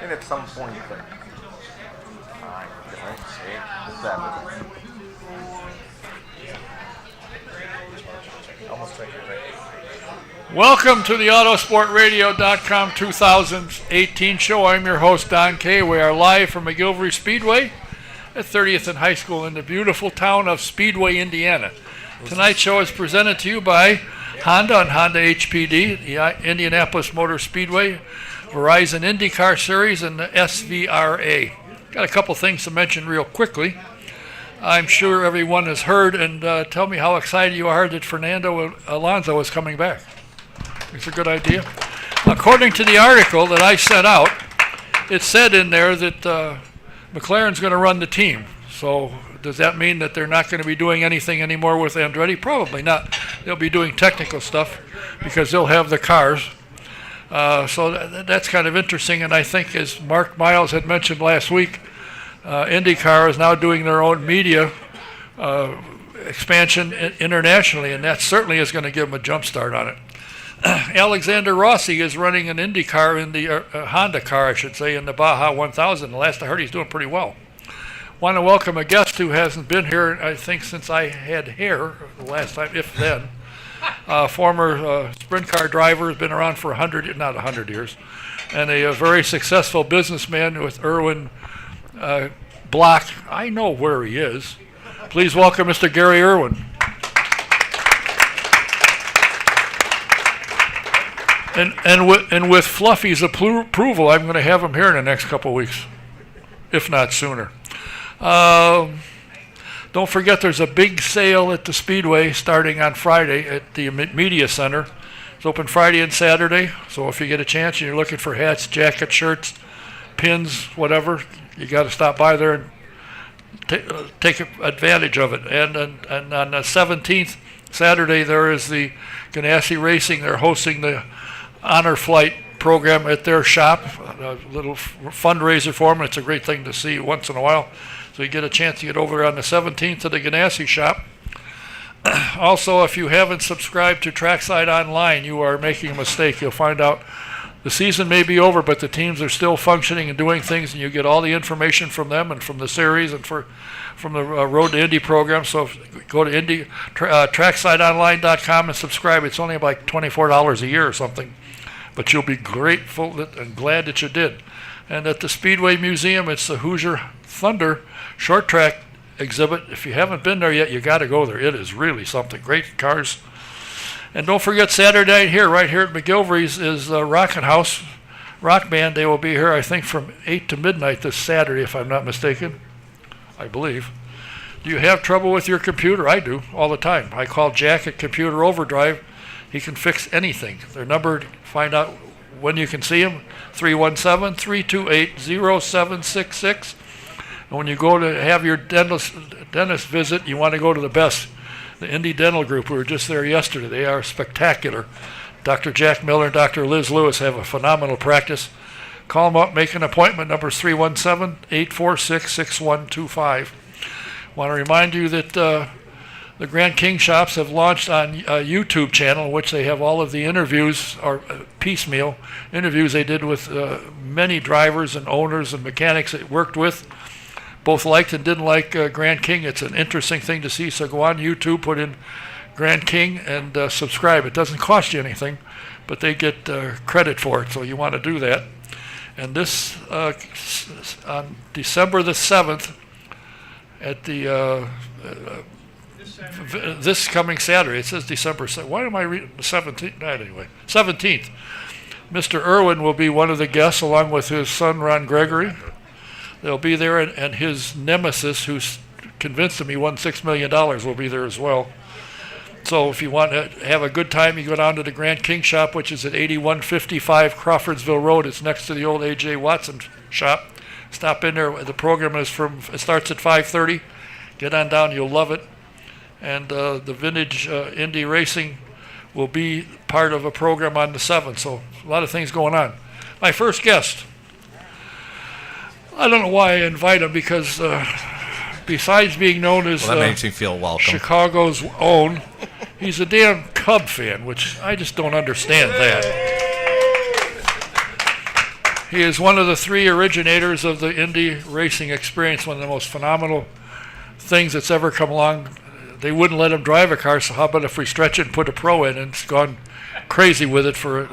And at some point, welcome to the Autosportradio.com 2018 show. I'm your host, Don Kay. We are live from McGilvery Speedway at 30th and High School in the beautiful town of Speedway, Indiana. Tonight's show is presented to you by Honda and Honda HPD, the Indianapolis Motor Speedway, Verizon IndyCar Series, and the SVRA. Got a couple things to mention real quickly. I'm sure everyone has heard, and tell me how excited you are that Fernando Alonso is coming back. It's a good idea. According to the article that I sent out, it said in there that McLaren's going to run the team. So does that mean that they're not going to be doing anything anymore with Andretti? Probably not. They'll be doing technical stuff because they'll have the cars. So that's kind of interesting. And I think, as Mark Miles had mentioned last week, IndyCar is now doing their own media expansion internationally, and that certainly is going to give them a jump start on it. Alexander Rossi is running an IndyCar in the Honda car, I should say, in the Baja 1000. The last I heard, he's doing pretty well. Want to welcome a guest who hasn't been here, I think, since I had hair the last time, if then. Former sprint car driver, has been around for 100 years, and a very successful businessman with Erwin Block. I know where he is. Please welcome Mr. Gary Irwin. And with Fluffy's approval, I'm going to have him here in the next couple of weeks, if not sooner. Don't forget there's a big sale at the Speedway starting on Friday at the Media Center. It's open Friday and Saturday, so if you get a chance and you're looking for hats, jackets, shirts, pins, whatever, you got to stop by there and take advantage of it. And on the 17th, Saturday, there is the Ganassi Racing. They're hosting the Honor Flight program at their shop, a little fundraiser for them. It's a great thing to see once in a while. So you get a chance to get over there on the 17th to the Ganassi shop. Also, if you haven't subscribed to Trackside Online, you are making a mistake. You'll find out the season may be over, but the teams are still functioning and doing things, and you get all the information from them and from the series and from the Road to Indy program. So go to tracksideonline.com and subscribe. It's only like $24 a year or something, but you'll be grateful and glad that you did. And at the Speedway Museum, it's the Hoosier Thunder short track exhibit. If you haven't been there yet, you got to go there. It is really something. Great cars. And don't forget Saturday night here, right here at McGilvery's, is Rockin' House Rock Band. They will be here, I think, from 8 to midnight this Saturday, if I'm not mistaken. I believe. Do you have trouble with your computer? I do, all the time. I call Jack at Computer Overdrive. He can fix anything. Their number to find out when you can see him, 317-328-0766. And when you go to have your dentist visit, you want to go to the best, the Indy Dental Group. We were just there yesterday. They are spectacular. Dr. Jack Miller and Dr. Liz Lewis have a phenomenal practice. Call them up, make an appointment. Number is 317-846-6125. Want to remind you that the Grand King Shops have launched on a YouTube channel in which they have all of the interviews, or piecemeal interviews they did with many drivers and owners and mechanics they worked with. Both liked and didn't like Grand King. It's an interesting thing to see. So go on YouTube, put in Grand King, and subscribe. It doesn't cost you anything, but they get credit for it, so you want to do that. And this, on December the 7th, at the this coming Saturday, it says December 7th. Why am I reading the 17th? Anyway, 17th. Mr. Irwin will be one of the guests, along with his son, Ron Gregory. They'll be there, and his nemesis, who's convinced him he won $6 million, will be there as well. So if you want to have a good time, you go down to the Grand King Shop, which is at 8155 Crawfordsville Road. It's next to the old A.J. Watson shop. Stop in there. The program it starts at 5:30. Get on down. You'll love it. And the vintage Indy Racing will be part of a program on the 7th. So a lot of things going on. My first guest. I don't know why I invite him, because besides being known as that makes me feel welcome. Chicago's own, he's a damn Cub fan, which I just don't understand that. He is one of the 3 originators of the Indy Racing Experience, one of the most phenomenal things that's ever come along. They wouldn't let him drive a car, so how about if we stretch it and put a pro in? And it's gone crazy with it for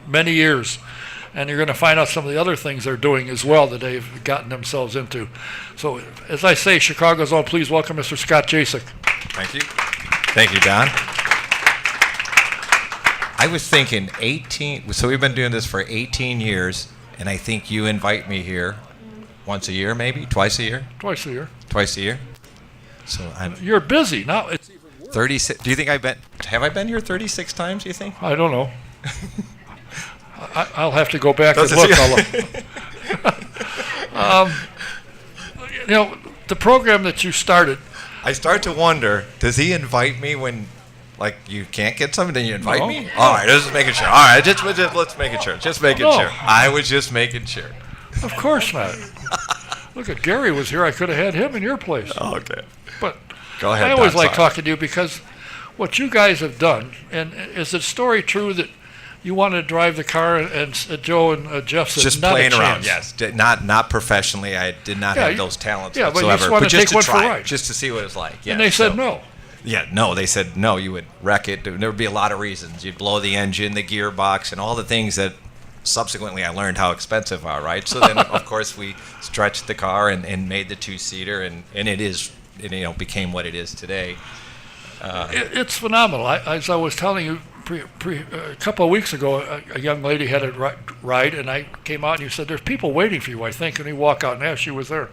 many years. And you're going to find out some of the other things they're doing as well that they've gotten themselves into. So, as I say, Chicago's own, please welcome Mr. Scott Jacek. Thank you. Thank you, Don. I was thinking 18, so we've been doing this for 18 years, and I think you invite me here once a year, maybe? Twice a year? Twice a year. Twice a year? So You're busy. Now it's even worse. 36. Do you think have I been here 36 times, do you think? I don't know. I'll have to go back and look. The program that you started. I start to wonder, does he invite me when, like, you can't get something, then you invite No. me? All right, just making sure. All right, let's make it sure. Just making sure. I was just making sure. Of course not. Look at Gary was here. I could have had him in your place. Oh, okay. But Go ahead. I always Don, like sorry. talking to you because what you guys have done, and is the story true that you wanted to drive the car and Joe and Jeff said Just not playing a around, chance. yes. Not professionally. I did not have those talents yeah, but you whatsoever. just wanted to take to one for a try, ride. just to see what it's like. Yeah, And they said no. Yeah, no. They said no. You would wreck it. There would be a lot of reasons. You'd blow the engine, the gearbox, and all the things that subsequently I learned how expensive are. Right. So then, of course, we stretched the car and made the 2-seater, and it became what it is today. It's phenomenal. As I was telling you a couple of weeks ago, a young lady had a ride, and I came out and you said, "There's people waiting for you, I think." And we walk out, and as she was there.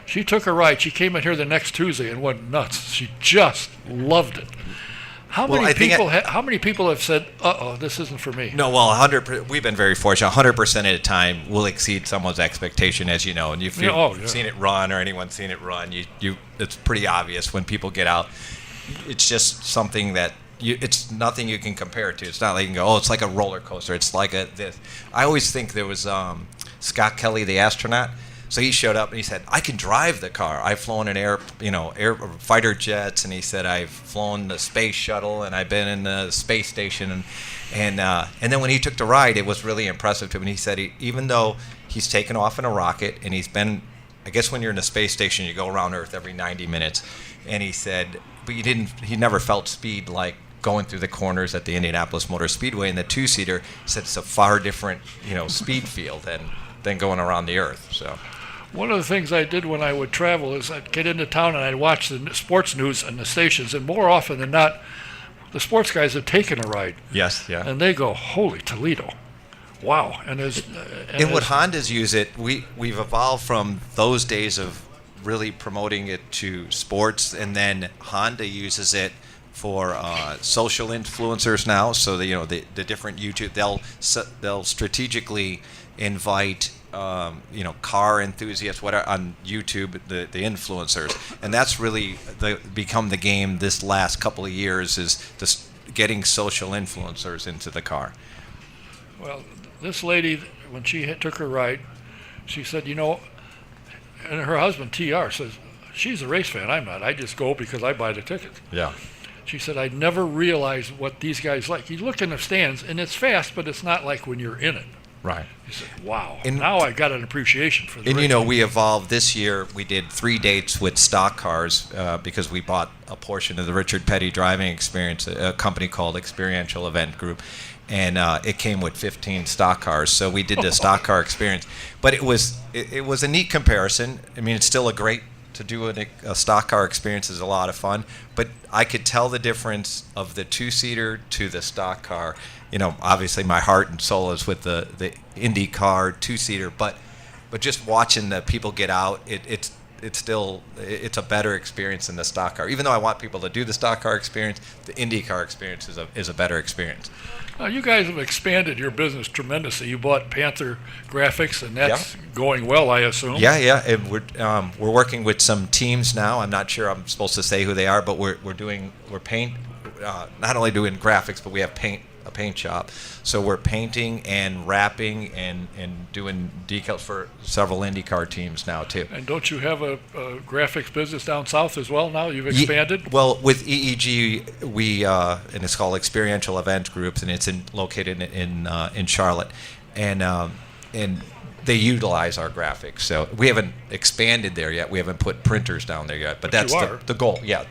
She took a ride. She came in here the next Tuesday and went nuts. She just loved it. How many people have said, "Uh-oh, this isn't for me"? No, well, 100%. We've been very fortunate. 100% of the time, we'll exceed someone's expectation, as you know. And if you've seen it run or anyone's seen it run, it's pretty obvious when people get out. It's just something that it's nothing you can compare it to. It's not like you can go, oh, it's like a roller coaster. It's like this. I always think there was Scott Kelly, the astronaut. So he showed up and he said, "I can drive the car. I've flown in air fighter jets," and he said, "I've flown the space shuttle and I've been in the space station." And then when he took the ride, it was really impressive to him. And he said, even though he's taken off in a rocket and he's been, I guess when you're in a space station, you go around Earth every 90 minutes. And he said, but he never felt speed like going through the corners at the Indianapolis Motor Speedway in the 2-seater. He said it's a far different, speed feel than going around the Earth. So. One of the things I did when I would travel is I'd get into town and I'd watch the sports news and the stations, and more often than not, the sports guys have taken a ride. Yes, yeah. And they go, "Holy Toledo. Wow." And what Hondas use it, we've evolved from those days of really promoting it to sports, and then Honda uses it for social influencers now. So the different YouTube, they'll strategically invite car enthusiasts on YouTube, the influencers, and that's really become the game this last couple of years, is just getting social influencers into the car. Well, this lady, when she took her ride, she said, and her husband, TR, says, she's a race fan. I'm not. I just go because I buy the tickets. Yeah. She said, "I never realized what these guys like." You look in the stands, and it's fast, but it's not like when you're in it. Right. He said, "Wow." And now I got an appreciation for the And racing. we evolved this year. We did 3 dates with stock cars because we bought a portion of the Richard Petty Driving Experience, a company called Experiential Event Group, and it came with 15 stock cars. So we did the stock car experience, but it was a neat comparison. I mean, it's still to do a stock car experience is a lot of fun, but I could tell the difference of the 2-seater to the stock car. Obviously my heart and soul is with the Indy car 2-seater, but just watching the people get out, it's a better experience than the stock car. Even though I want people to do the stock car experience, the Indy car experience is a better experience. Now, you guys have expanded your business tremendously. You bought Panther Graphics, and that's going well, I assume. Yeah. And we're working with some teams now. I'm not sure I'm supposed to say who they are, but we're paint. Not only doing graphics, but we have a paint shop. So we're painting and wrapping and doing decals for several IndyCar teams now too. And don't you have a graphics business down south as well now? You've expanded? Well, with EEG, we and it's called Experiential Event Groups, and it's located in Charlotte. And they utilize our graphics. So we haven't expanded there yet. We haven't put printers down there yet. But that's the goal. Yeah,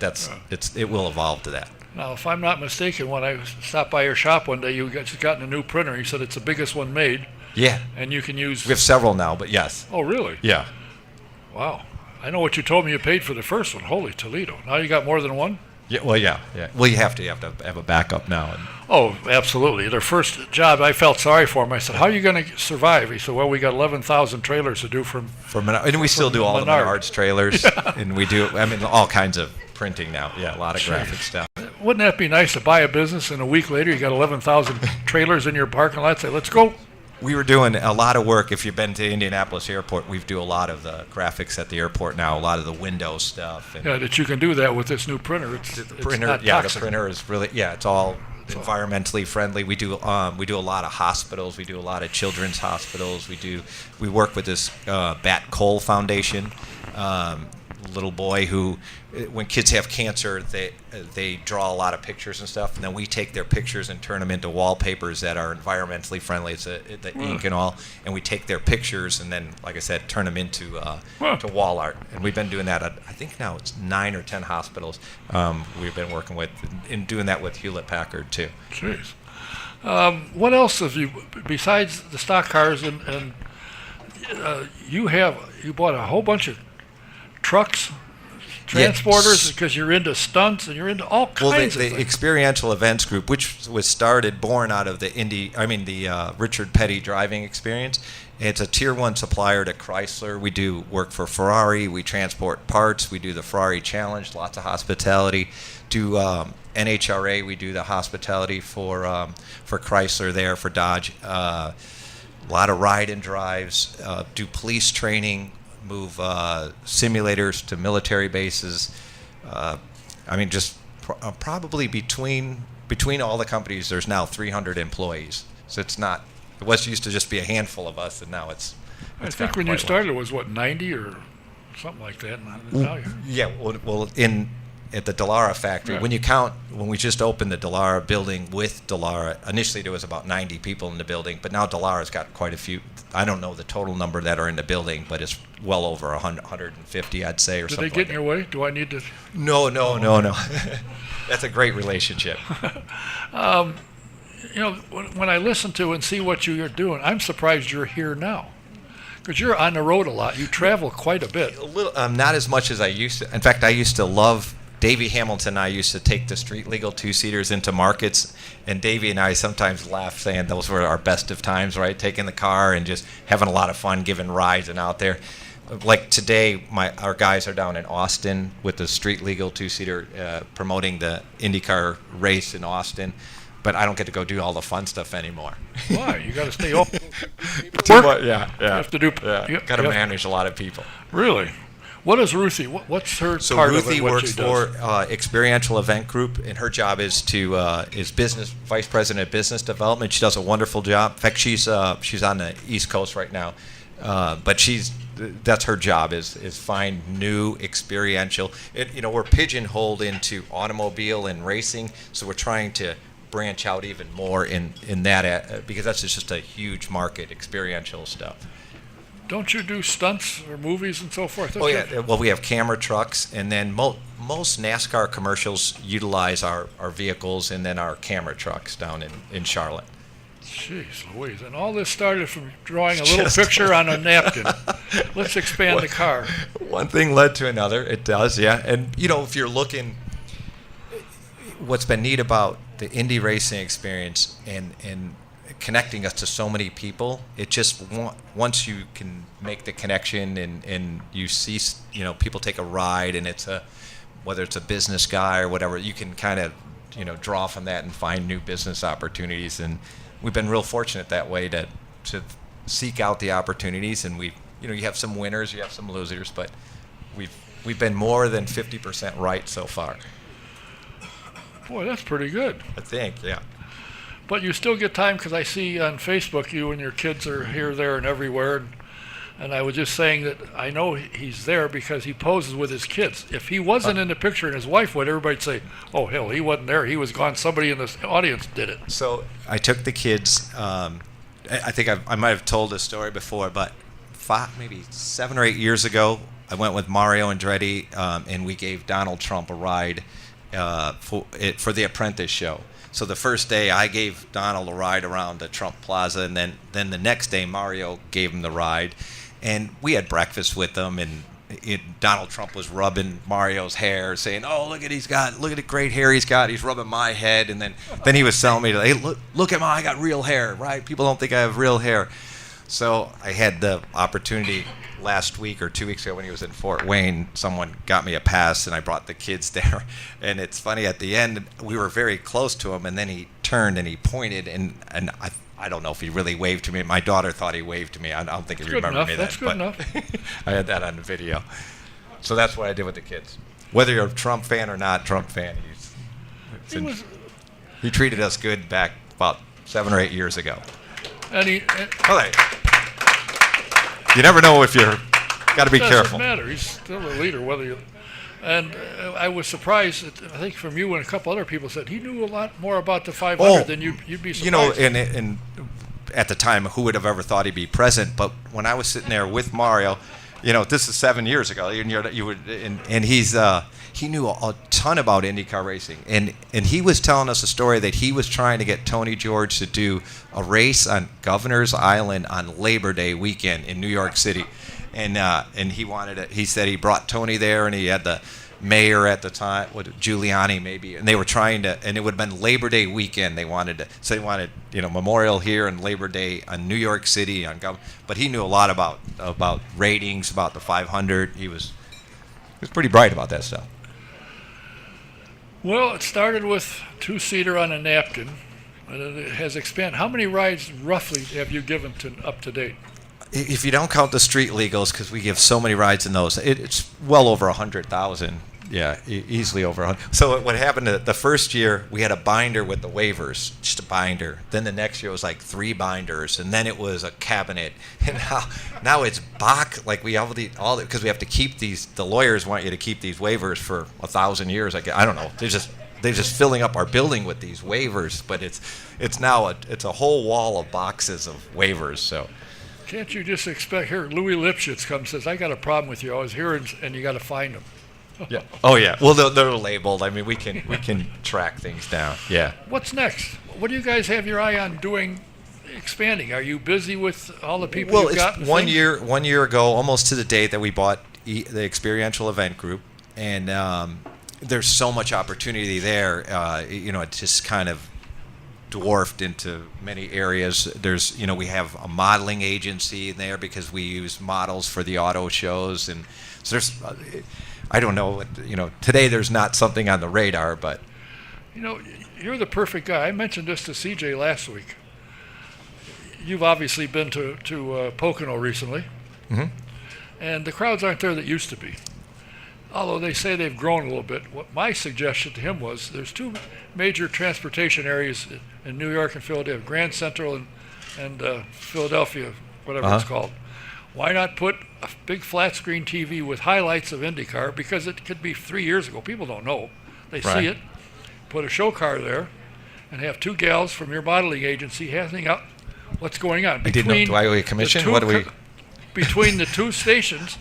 it will evolve to that. Now, if I'm not mistaken, when I stopped by your shop one day, you just gotten a new printer. You said it's the biggest one made. Yeah. And you can use... We have several now, but yes. Oh, really? Yeah. Wow. I know what you told me you paid for the first one. Holy Toledo. Now you got more than one? Yeah. Well, yeah. Well, you have to have a backup now. Oh, absolutely. Their first job, I felt sorry for him. I said, how are you going to survive? He said, well, we got 11,000 trailers to do from Menard. And we still do all the Menards trailers. Yeah. And we do, all kinds of printing now. Yeah, a lot of graphic stuff. Wouldn't that be nice to buy a business and a week later you got 11,000 trailers in your parking lot? Say, let's go. We were doing a lot of work. If you've been to Indianapolis Airport, we do a lot of the graphics at the airport now, a lot of the window stuff. And that you can do that with this new printer. The printer is really, it's all environmentally friendly. We do a lot of hospitals. We do a lot of children's hospitals. We work with this Bat Cole Foundation. Little boy who, when kids have cancer, they draw a lot of pictures and stuff, and then we take their pictures and turn them into wallpapers that are environmentally friendly. It's the ink and all, and we take their pictures and then, like I said, turn them into to wall art. And we've been doing that at, I think now it's 9 or 10 hospitals we've been working with, and doing that with Hewlett-Packard too. Jeez. What else have you, besides the stock cars, and you bought a whole bunch of trucks, transporters, because you're into stunts and you're into all kinds of things. The Experiential Events Group, which was born out of the Richard Petty driving experience. It's a tier 1 supplier to Chrysler. We do work for Ferrari. We transport parts. We do the Ferrari Challenge, lots of hospitality. Do NHRA. We do the hospitality for Chrysler there, for Dodge. A lot of ride and drives. Do police training. Move simulators to military bases. Probably between all the companies, there's now 300 employees. So it's not. It used to just be a handful of us, and now it's I think when you started, it was 90 or something like that. Yeah. Well, at the Dallara factory, right. When we just opened the Dallara building with Dallara, initially there was about 90 people in the building, but now Dallara's got quite a few. I don't know the total number that are in the building, but it's well over 150, I'd say, or something. Did they get in your way? Do I need to? No. That's a great relationship. When I listen to and see what you're doing, I'm surprised you're here now. Because you're on the road a lot. You travel quite a bit. A little, not as much as I used to. In fact, I used to love... Davey Hamilton and I used to take the street legal 2-seaters into markets, and Davey and I sometimes laugh saying those were our best of times, right? Taking the car and just having a lot of fun, giving rides and out there. Like today, our guys are down in Austin with the street legal 2-seater promoting the IndyCar race in Austin, but I don't get to go do all the fun stuff anymore. Why? You got to stay open. Too much, yeah. You have to do. Yeah. Got to manage a lot of people. Really? What is Ruthie? What's her part of it? Ruthie works for Experiential Event Group, and her job is vice president of business development. She does a wonderful job. In fact, she's on the East Coast right now, but that's her job is find new experiential. We're pigeonholed into automobile and racing, so we're trying to branch out even more in that because that's just a huge market, experiential stuff. Don't you do stunts or movies and so forth? Yeah. Well, we have camera trucks, and then most NASCAR commercials utilize our vehicles and then our camera trucks down in Charlotte. Jeez Louise. And all this started from drawing a little picture on a napkin. Let's expand the car. One thing led to another. It does, yeah. And, if you're looking, what's been neat about the Indy Racing Experience and connecting us to so many people, it just once you can make the connection and you see people take a ride, and whether it's a business guy or whatever, you can kind of draw from that and find new business opportunities. And we've been real fortunate that way to seek out the opportunities. And you have some winners, you have some losers, but we've been more than 50% right so far. Boy, that's pretty good. I think, yeah. But you still get time, because I see on Facebook you and your kids are here, there, and everywhere. And I was just saying that I know he's there because he poses with his kids. If he wasn't in the picture and his wife would, everybody'd say, oh, hell, he wasn't there. He was gone. Somebody in the audience did it. So I took the kids. I think I might have told this story before, but maybe 7 or 8 years ago. I went with Mario Andretti, and we gave Donald Trump a ride for the Apprentice show. So the first day I gave Donald a ride around the Trump Plaza, and then the next day Mario gave him the ride, and we had breakfast with them, and Donald Trump was rubbing Mario's hair, saying, "Oh, look at the great hair he's got." He's rubbing my head, and then he was telling me, "Hey, look at I got real hair, right? People don't think I have real hair." So I had the opportunity last week or 2 weeks ago when he was in Fort Wayne. Someone got me a pass, and I brought the kids there. And it's funny, at the end, we were very close to him, and then he turned and he pointed, and I don't know if he really waved to me. My daughter thought he waved to me. I don't think he remembered me then. That's good enough. I had that on the video. So that's what I did with the kids. Whether you're a Trump fan or not Trump fan, he treated us good back about 7 or 8 years ago. You never know if you're got to be careful. It doesn't matter. He's still a leader, And I was surprised that, I think from you and a couple other people said he knew a lot more about the 500 than you'd be surprised. And at the time, who would have ever thought he'd be present? But when I was sitting there with Mario, this is 7 years ago, he knew a ton about IndyCar racing, and he was telling us a story that he was trying to get Tony George to do a race on Governor's Island on Labor Day weekend in New York City, and he wanted it. He said he brought Tony there, and he had the mayor at the time, Giuliani maybe, and they were trying to, and it would have been Labor Day weekend. They wanted Memorial here and Labor Day on New York City but he knew a lot about ratings, about the 500. He was pretty bright about that stuff. Well, it started with two-seater on a napkin, and it has expanded. How many rides roughly have you given up to date? If you don't count the street legals, because we give so many rides in those, it's well over 100,000. Yeah, easily over 100. So what happened the first year, we had a binder with the waivers, just a binder. Then the next year it was like 3 binders, and then it was a cabinet. And now it's box, like we have all because we have to keep these. The lawyers want you to keep these waivers for 1,000 years. I don't know. They're just filling up our building with these waivers, but it's now a whole wall of boxes of waivers. So. Can't you just expect here? Louie Lipschitz comes and says, "I got a problem with you. I was here, and you got to find them." Yeah. Oh yeah. Well, they're labeled. I mean, we can track things down. Yeah. What's next? What do you guys have your eye on doing? Expanding? Are you busy with all the people you've got? Well, it's 1 year ago, almost to the date that we bought the experiential event group, and there's so much opportunity there. It's just kind of dwarfed into many areas. There's, we have a modeling agency in there because we use models for the auto shows, and so there's. I don't know. Today there's not something on the radar, but. You're the perfect guy. I mentioned this to CJ last week. You've obviously been to Pocono recently, mm-hmm. and the crowds aren't there that used to be. Although they say they've grown a little bit. What my suggestion to him was, there's 2 major transportation areas in New York and Philadelphia, Grand Central and Philadelphia, whatever it's called. Why not put a big flat screen TV with highlights of IndyCar? Because it could be 3 years ago. People don't know. They see it. Put a show car there, and have 2 gals from your modeling agency handing out what's going on. I didn't know. Do I owe you a commission? What do we? Between the 2 stations,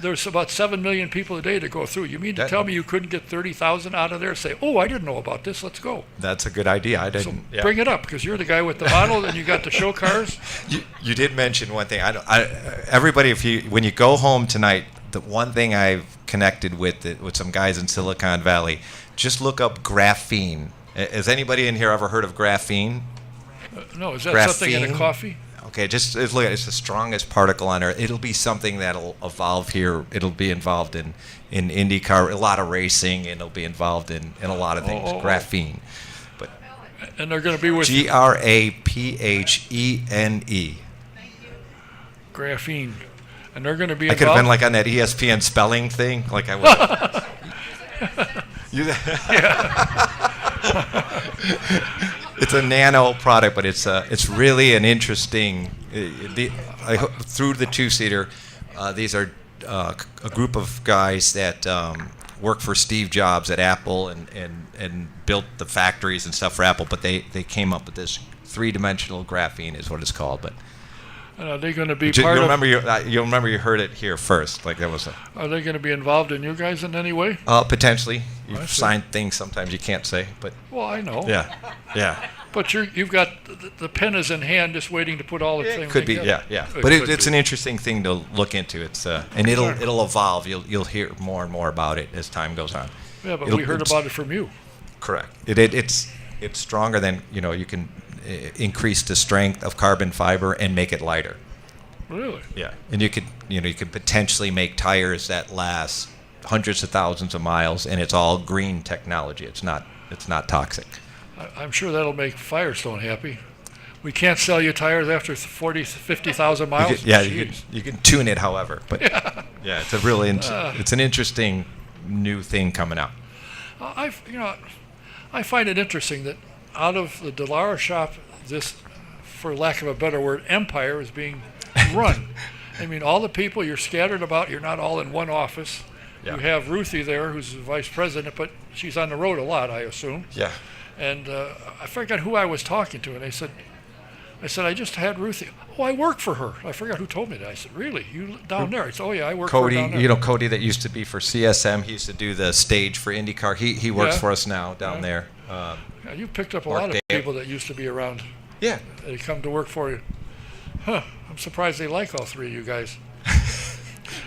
there's about 7 million people a day to go through. You mean to tell me you couldn't get 30,000 out of there? Say, "Oh, I didn't know about this. Let's go." That's a good idea. I didn't. So bring it up, because you're the guy with the model, and you got the show cars. You did mention one thing. Everybody, when you go home tonight, the one thing I've connected with some guys in Silicon Valley, just look up graphene. Has anybody in here ever heard of graphene? No. Is that something in a coffee? Okay, just look at it. It's the strongest particle on Earth. It'll be something that'll evolve here. It'll be involved in IndyCar, a lot of racing, and it'll be involved in a lot of things. Graphene. But and they're going to be with Graphene. Graphene. And they're going to be I could have been like on that ESPN spelling thing. Like I was. It's a nano product, but it's really an interesting. Through the 2-seater, these are a group of guys that worked for Steve Jobs at Apple and built the factories and stuff for Apple. But they came up with this 3-dimensional graphene is what it's called. But Are they going to be part of? You'll remember you heard it here first. Like that was. Are they going to be involved in you guys in any way? Potentially. You've signed things sometimes you can't say, but. Well, I know. Yeah. But you've got the pen is in hand, just waiting to put all the things. Could be, yeah. But it's an interesting thing to look into. It's and it'll evolve. You'll hear more and more about it as time goes on. Yeah, but we heard about it from you. Correct. It's stronger than you can increase the strength of carbon fiber and make it lighter. Really? Yeah. And you could potentially make tires that last hundreds of thousands of miles, and it's all green technology. It's not toxic. I'm sure that'll make Firestone happy. We can't sell you tires after 40, 50,000 miles. You can tune it, however. But it's a really it's an interesting new thing coming out. I find it interesting that out of the Dallara shop, this, for lack of a better word, empire is being run. I mean, all the people you're scattered about, you're not all in one office. Yeah. You have Ruthie there, who's the vice president, but she's on the road a lot, I assume. Yeah. And I forgot who I was talking to, and I said, I just had Ruthie. Oh, I work for her. I forgot who told me that. I said, really? You down there? I said, oh, yeah, I work for her down there. Cody that used to be for CSM. He used to do the stage for IndyCar. He works for us now down there. You picked up a lot of people that used to be around. Yeah. They come to work for you. Huh. I'm surprised they like all three of you guys.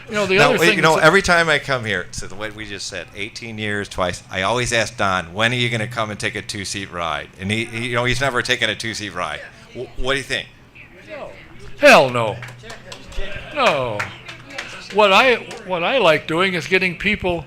Other thing. Every time I come here, so what we just said, 18 years, twice, I always ask Don, when are you going to come and take a two-seat ride? And he's never taken a two-seat ride. What do you think? No. Hell no. No. What I like doing is getting people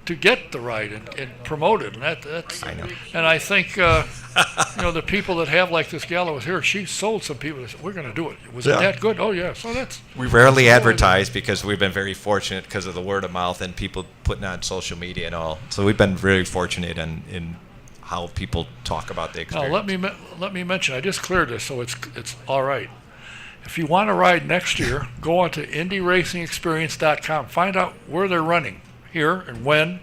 to get the ride and promote it, and that's. I know. And I think the people that have, like this gal that was here, she sold some people. That said, we're going to do it. Was it that good? Oh yeah. So that's. We rarely advertise because we've been very fortunate because of the word of mouth and people putting on social media and all. So we've been very fortunate in how people talk about the experience. Now let me mention. I just cleared this, so it's all right. If you want to ride next year, go on to IndyRacingExperience.com. Find out where they're running here and when.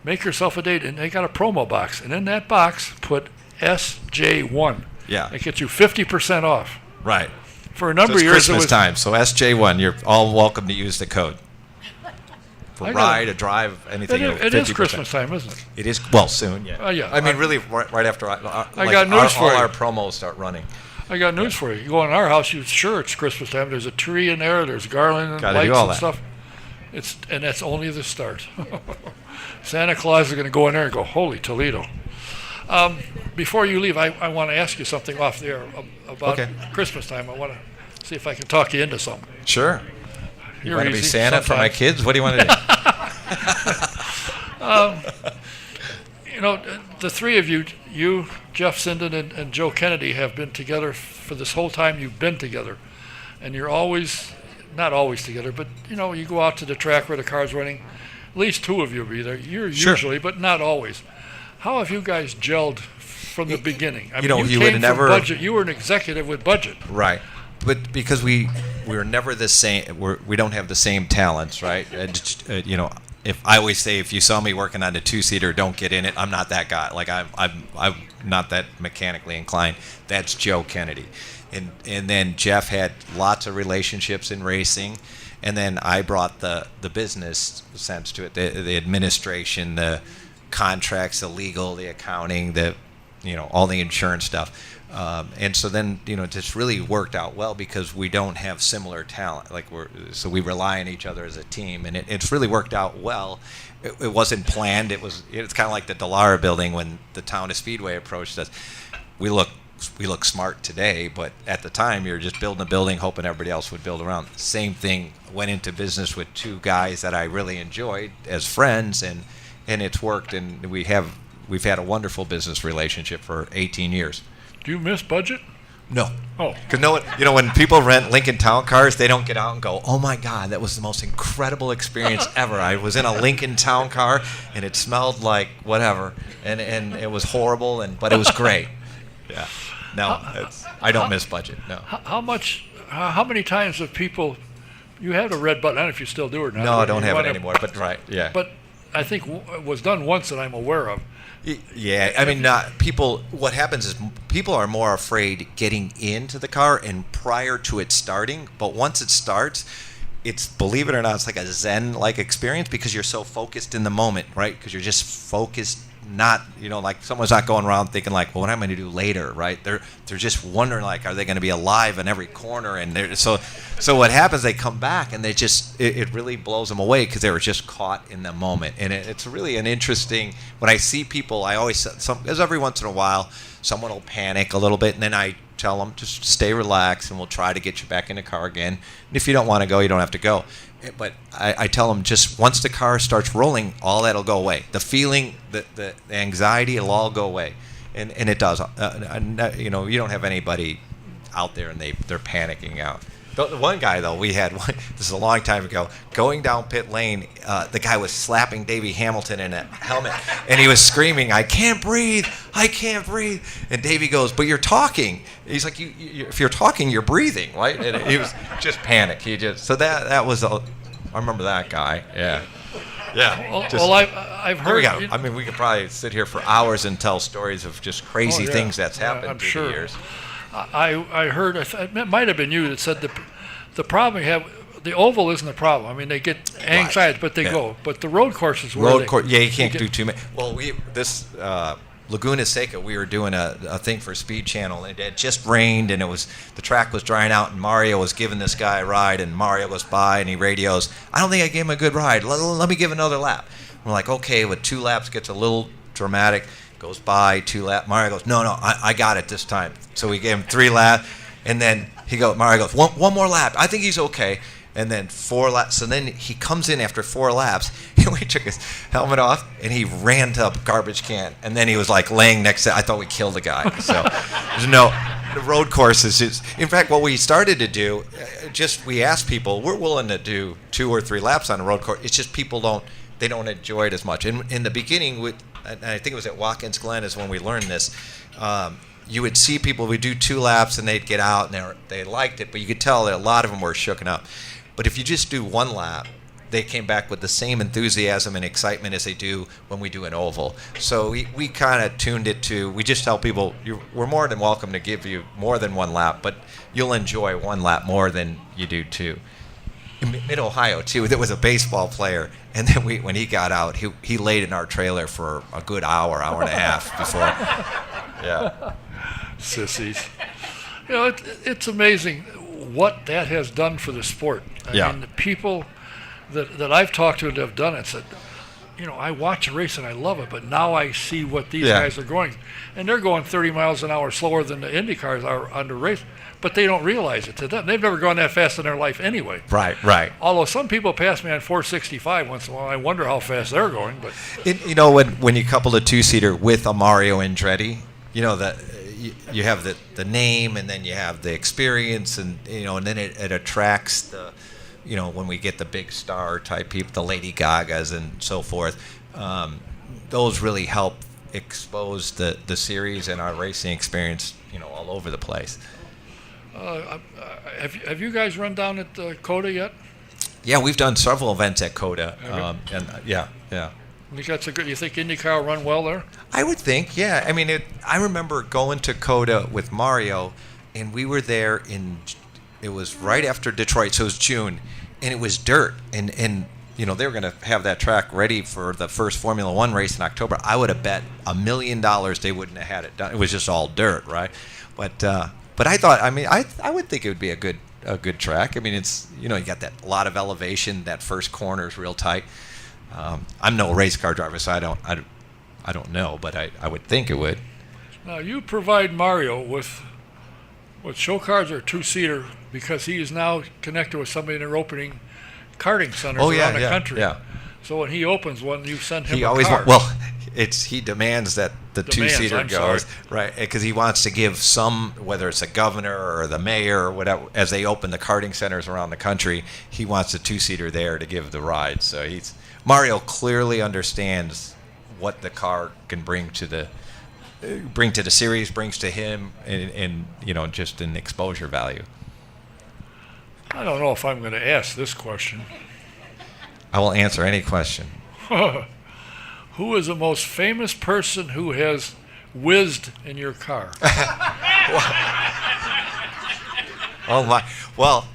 Make yourself a date, and they got a promo box, and in that box put SJ1. Yeah. It gets you 50% off. Right. For a number of years, Christmas time. So SJ1, you're all welcome to use the code. For ride, a drive, anything. It is Christmas time, isn't it? It is. Soon. Yeah. Yeah. I mean, really, right after I got news for you. All our promos start running. I got news for you. You go in our house, sure it's Christmas time. There's a tree in there. There's garland and lights and stuff. And that's only the start. Santa Claus is going to go in there and go, holy Toledo. Before you leave, I want to ask you something off there about Christmas time. I want to see if I can talk you into something. Sure. You want to be Santa for my kids? What do you want to do? The three of you, Jeff Sinden, and Joe Kennedy, have been together for this whole time you've been together. And you're always, not always together, but, you go out to the track where the car's running. At least two of you will be there. You're usually, but not always. How have you guys gelled from the beginning? I mean, you came from budget. You were an executive with budget. Right. But because we were never the same, we don't have the same talents, right? If I always say, if you saw me working on a two-seater, don't get in it. I'm not that guy. Like I'm not that mechanically inclined. That's Joe Kennedy, and then Jeff had lots of relationships in racing, and then I brought the business sense to it, the administration, the contracts, the legal, the accounting, all the insurance stuff. And so then, it just really worked out well because we don't have similar talent. So we rely on each other as a team, and it's really worked out well. It wasn't planned. It's kind of like the Dallara building when the town of Speedway approached us. We look smart today, but at the time you're just building a building, hoping everybody else would build around. Same thing. Went into business with two guys that I really enjoyed as friends, and it's worked. And we've had a wonderful business relationship for 18 years. Do you miss budget? No. Oh. Because when people rent Lincoln Town cars, they don't get out and go, oh my God, that was the most incredible experience ever. I was in a Lincoln Town car and it smelled like whatever, and it was horrible, but it was great. Yeah. No, I don't miss budget. No. How many times have people? You had a red button. I don't know if you still do or not. No, I don't have it anymore. But right, yeah. But I think was done once that I'm aware of. Yeah, I mean, people. What happens is people are more afraid getting into the car and prior to it starting. But once it starts, it's, believe it or not, it's like a Zen-like experience because you're so focused in the moment, right? Because you're just focused. Not, like someone's not going around thinking like, well, what am I going to do later, right? They're just wondering like, are they going to be alive in every corner? And so what happens? They come back and they just it really blows them away because they were just caught in the moment. And it's really an interesting. When I see people, I always as every once in a while, someone will panic a little bit, and then I tell them just stay relaxed, and we'll try to get you back in the car again. And if you don't want to go, you don't have to go. But I tell them just once the car starts rolling, all that'll go away. The feeling, the anxiety, it'll all go away, and it does. You don't have anybody out there and they're panicking out. The one guy though, we had one. This is a long time ago. Going down pit lane, the guy was slapping Davey Hamilton in a helmet, and he was screaming, "I can't breathe! I can't breathe!" And Davey goes, "But you're talking." He's like, "If you're talking, you're breathing, right?" And he was just panicked. That was I remember that guy. Yeah. Yeah. Well, I've heard. We could probably sit here for hours and tell stories of just crazy things that's happened through the years. I heard, it might have been you that said the problem you have, the oval isn't the problem. I mean, they get anxiety, but they go. But the road courses you can't do too many. Well, Laguna Seca, we were doing a thing for Speed Channel, and it had just rained, and the track was drying out, and Mario was giving this guy a ride, and Mario goes by, and he radios, "I don't think I gave him a good ride. Let me give another lap." We're like, okay, with 2 laps gets a little dramatic. Goes by 2 laps. Mario goes, no, I got it this time. So we gave him 3 laps, and then Mario goes, one more lap. I think he's okay. And then 4 laps. So then he comes in after 4 laps, and we took his helmet off, and he ran to a garbage can. And then he was like laying next to it. I thought we killed the guy. So the road courses. In fact, what we started to do, we asked people, we're willing to do 2 or 3 laps on a road course. It's just people don't enjoy it as much. In the beginning, and I think it was at Watkins Glen is when we learned this. You would see people, we do 2 laps and they'd get out and they liked it, but you could tell that a lot of them were shooken up. But if you just do 1 lap, they came back with the same enthusiasm and excitement as they do when we do an oval. So we kind of tuned it to, we just tell people, we're more than welcome to give you more than 1 lap, but you'll enjoy 1 lap more than you do 2. In Mid-Ohio, too, there was a baseball player, and then when he got out, he laid in our trailer for a good hour and a half before. Yeah. Sissies. It's amazing what that has done for the sport. I mean, the people that I've talked to that have done it said, I watch a race and I love it, but now I see what these guys are going. And they're going 30 miles an hour slower than the Indy cars are on the race, but they don't realize it to them. They've never gone that fast in their life anyway. Right. Although some people pass me on 465 once in a while. I wonder how fast they're going. But when you couple a 2-seater with a Mario Andretti, you have the name, and then you have the experience, and and then it attracts the, when we get the big star type people, the Lady Gagas and so forth. Those really help expose the series and our racing experience, all over the place. Have you guys run down at COTA yet? Yeah, we've done several events at COTA, yeah. You think IndyCar will run well there? I would think, yeah. I mean, I remember going to COTA with Mario, and we were there it was right after Detroit, so it was June, and it was dirt, and they were going to have that track ready for the first Formula One race in October. I would have bet $1 million they wouldn't have had it done. It was just all dirt, right? But I thought, I would think it would be a good track. I mean, it's you got that lot of elevation. That first corner is real tight. I'm no race car driver, so I don't know, but I would think it would. Now you provide Mario with show cars or 2-seater because he is now connected with somebody in their opening karting centers around the country. Yeah. So when he opens one, you send him a car. He demands that the 2-seater goes, right? Because he wants to give some, whether it's a governor or the mayor or whatever, as they open the karting centers around the country, he wants a 2-seater there to give the ride. So Mario clearly understands what the car can bring to the series, brings to him, and just an exposure value. I don't know if I'm going to ask this question. I will answer any question. Who is the most famous person who has whizzed in your car? Oh my! Well,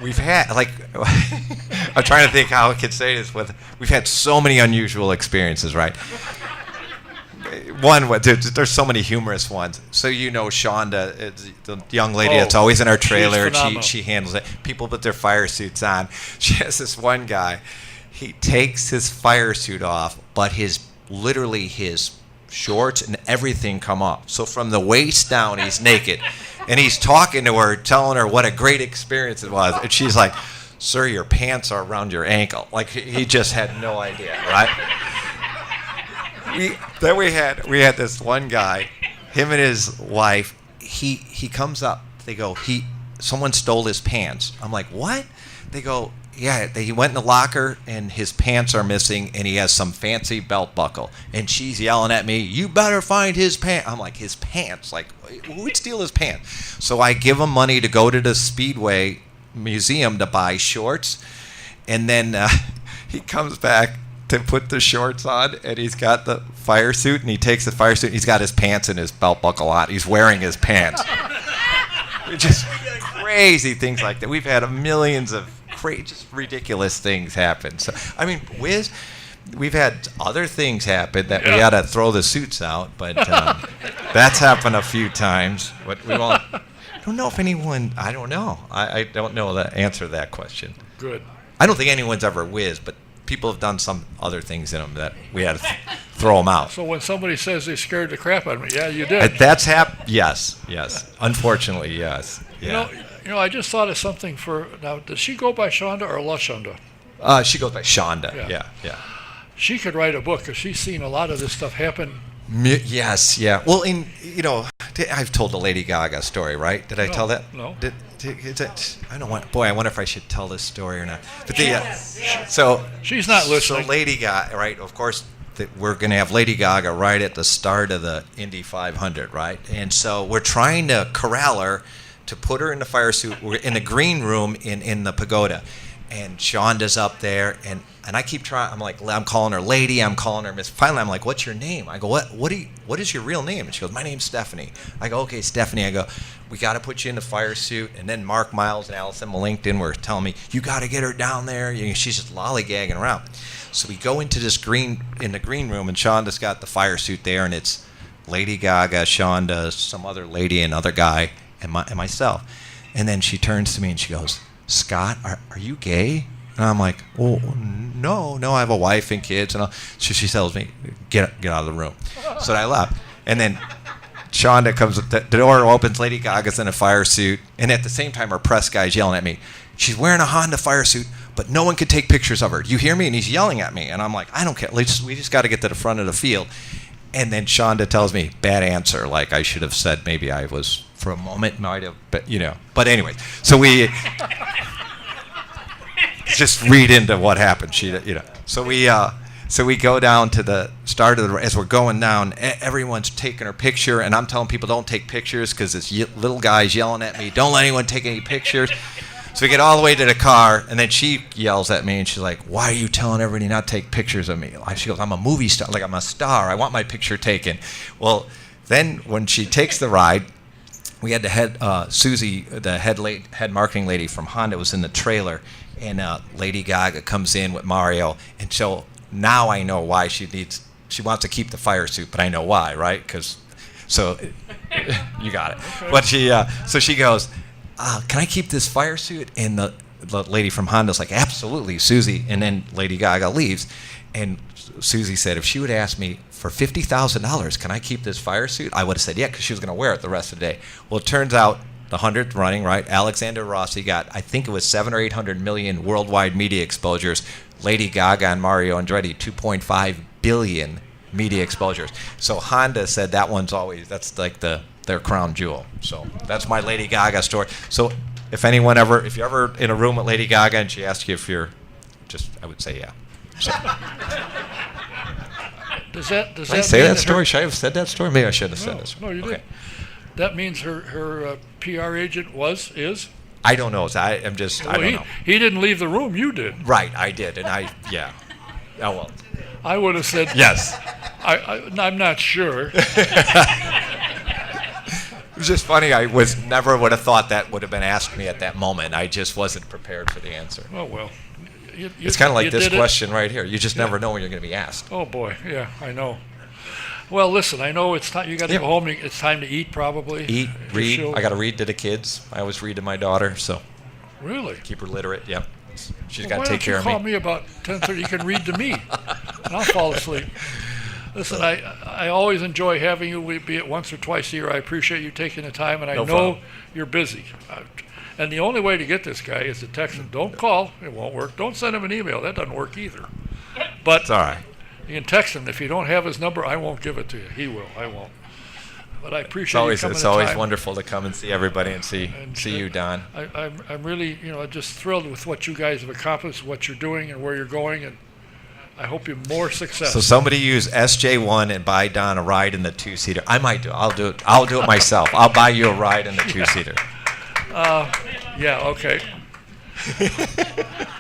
we've had I'm trying to think how I could say this. We've had so many unusual experiences, right? There's so many humorous ones. So Shonda, the young lady that's always in our trailer. She handles it. People put their fire suits on. She has this one guy. He takes his fire suit off, but literally his shorts and everything come off. So from the waist down, he's naked. And he's talking to her, telling her what a great experience it was. And she's like, "Sir, your pants are around your ankle." Like, he just had no idea, right? Then we had this one guy, him and his wife. He comes up. They go, someone stole his pants. I'm like, what? They go, yeah. He went in the locker and his pants are missing, and he has some fancy belt buckle. And she's yelling at me, "You better find his pants." I'm like, his pants? Like, who would steal his pants? So I give him money to go to the Speedway Museum to buy shorts, and then he comes back to put the shorts on, and he's got the fire suit, and he takes the fire suit, and he's got his pants and his belt buckle on. He's wearing his pants. Just crazy things like that. We've had millions of just ridiculous things happen. So, I mean, we've had other things happen that we had to throw the suits out, but that's happened a few times. But I don't know if anyone, I don't know. I don't know the answer to that question. Good. I don't think anyone's ever whizzed, but people have done some other things in them that we had to throw them out. So when somebody says they scared the crap out of me, yeah, you did. That's happened. Yes. Unfortunately, yes. Yeah. I just thought of something now. Does she go by Shonda or La Shonda? She goes by Shonda. Yeah. She could write a book because she's seen a lot of this stuff happen. Yes. Yeah. Well, I've told the Lady Gaga story, right? Did I tell that? No. Is it? I don't want. Boy, I wonder if I should tell this story or not. But so she's not listening. So Lady Gaga, right? Of course, we're going to have Lady Gaga right at the start of the Indy 500, right? And so we're trying to corral her to put her in the fire suit. We're in the green room in the pagoda, and Shonda's up there, and I keep trying. I'm calling her Lady. I'm calling her Miss. Finally, I'm like, "What's your name?" I go, "What is your real name?" And she goes, "My name's Stephanie." I go, "Okay, Stephanie." I go, "We got to put you in the fire suit." And then Mark Miles and Allison Millington were telling me, "You got to get her down there." She's just lollygagging around. So we go into the green room, and Shonda's got the fire suit there, and it's Lady Gaga, Shonda, some other lady, another guy, and myself. And then she turns to me and she goes, "Scott, are you gay?" And I'm like, "Oh, no, I have a wife and kids." And she tells me, get out of the room. So I left. And then Shonda comes, the door opens, Lady Gaga's in a fire suit, and at the same time our press guy's yelling at me. She's wearing a Honda fire suit, but no one could take pictures of her. Do you hear me? And he's yelling at me. And I'm like, I don't care. We just got to get to the front of the field. And then Shonda tells me, bad answer. Like I should have said maybe I was, for a moment, might have, but But anyway, so we... just read into what happened. So we go down to the start of as we're going down. Everyone's taking her picture, and I'm telling people don't take pictures because this little guy's yelling at me. Don't let anyone take any pictures. So we get all the way to the car, and then she yells at me, and she's like, "Why are you telling everybody not to take pictures of me?" She goes, "I'm a movie star. Like I'm a star. I want my picture taken." Well, then when she takes the ride, we had Susie, the head marketing lady from Honda, was in the trailer. And Lady Gaga comes in with Mario, and so now I know why she wants to keep the fire suit, but I know why, right? You got it. Okay. But so she goes, "Can I keep this fire suit?" And the lady from Honda's like, "Absolutely, Susie." And then Lady Gaga leaves, and Susie said, if she would ask me for $50,000, "Can I keep this fire suit?" I would have said yeah, because she was going to wear it the rest of the day. Well, it turns out. The 100th running, right? Alexander Rossi got, I think it was 700 or 800 million worldwide media exposures. Lady Gaga and Mario Andretti, 2.5 billion media exposures. So Honda said that's like their crown jewel. So that's my Lady Gaga story. So if you're ever in a room with Lady Gaga and she asks you if you're, I would say yeah. So. Does that Did I say that story? Should I have said that story? Maybe I shouldn't have said this. No, you didn't. That means her PR agent is? I don't know. I don't know. He didn't leave the room. You did. Right, I did. And yeah. Oh, well. I would have said Yes. I'm not sure. It was just funny. I never would have thought that would have been asked me at that moment. I just wasn't prepared for the answer. Oh, well. It's kind of like this question right here. You just never know when you're going to be asked. Oh, boy. Yeah, I know. Well, listen, I know it's time. You got to go home. It's time to eat, probably. Eat, read. I got to read to the kids. I always read to my daughter, so. Really? Keep her literate, yep. She's got to take care of me. Why don't you call me about 10:30? You can read to me, and I'll fall asleep. Listen, I always enjoy having you, be it once or twice a year. I appreciate you taking the time, and I know you're busy. And the only way to get this guy is to text him. Don't call. It won't work. Don't send him an email. That doesn't work either. But it's all right. You can text him. If you don't have his number, I won't give it to you. He will. I won't. But I appreciate you coming. It's always wonderful to come and see everybody and see you, Don. I'm really, just thrilled with what you guys have accomplished, what you're doing, and where you're going, and I hope you more success. So somebody use SJ1 and buy Don a ride in the two-seater. I might do it. I'll do it. I'll do it myself. I'll buy you a ride in the two-seater. Yeah, okay.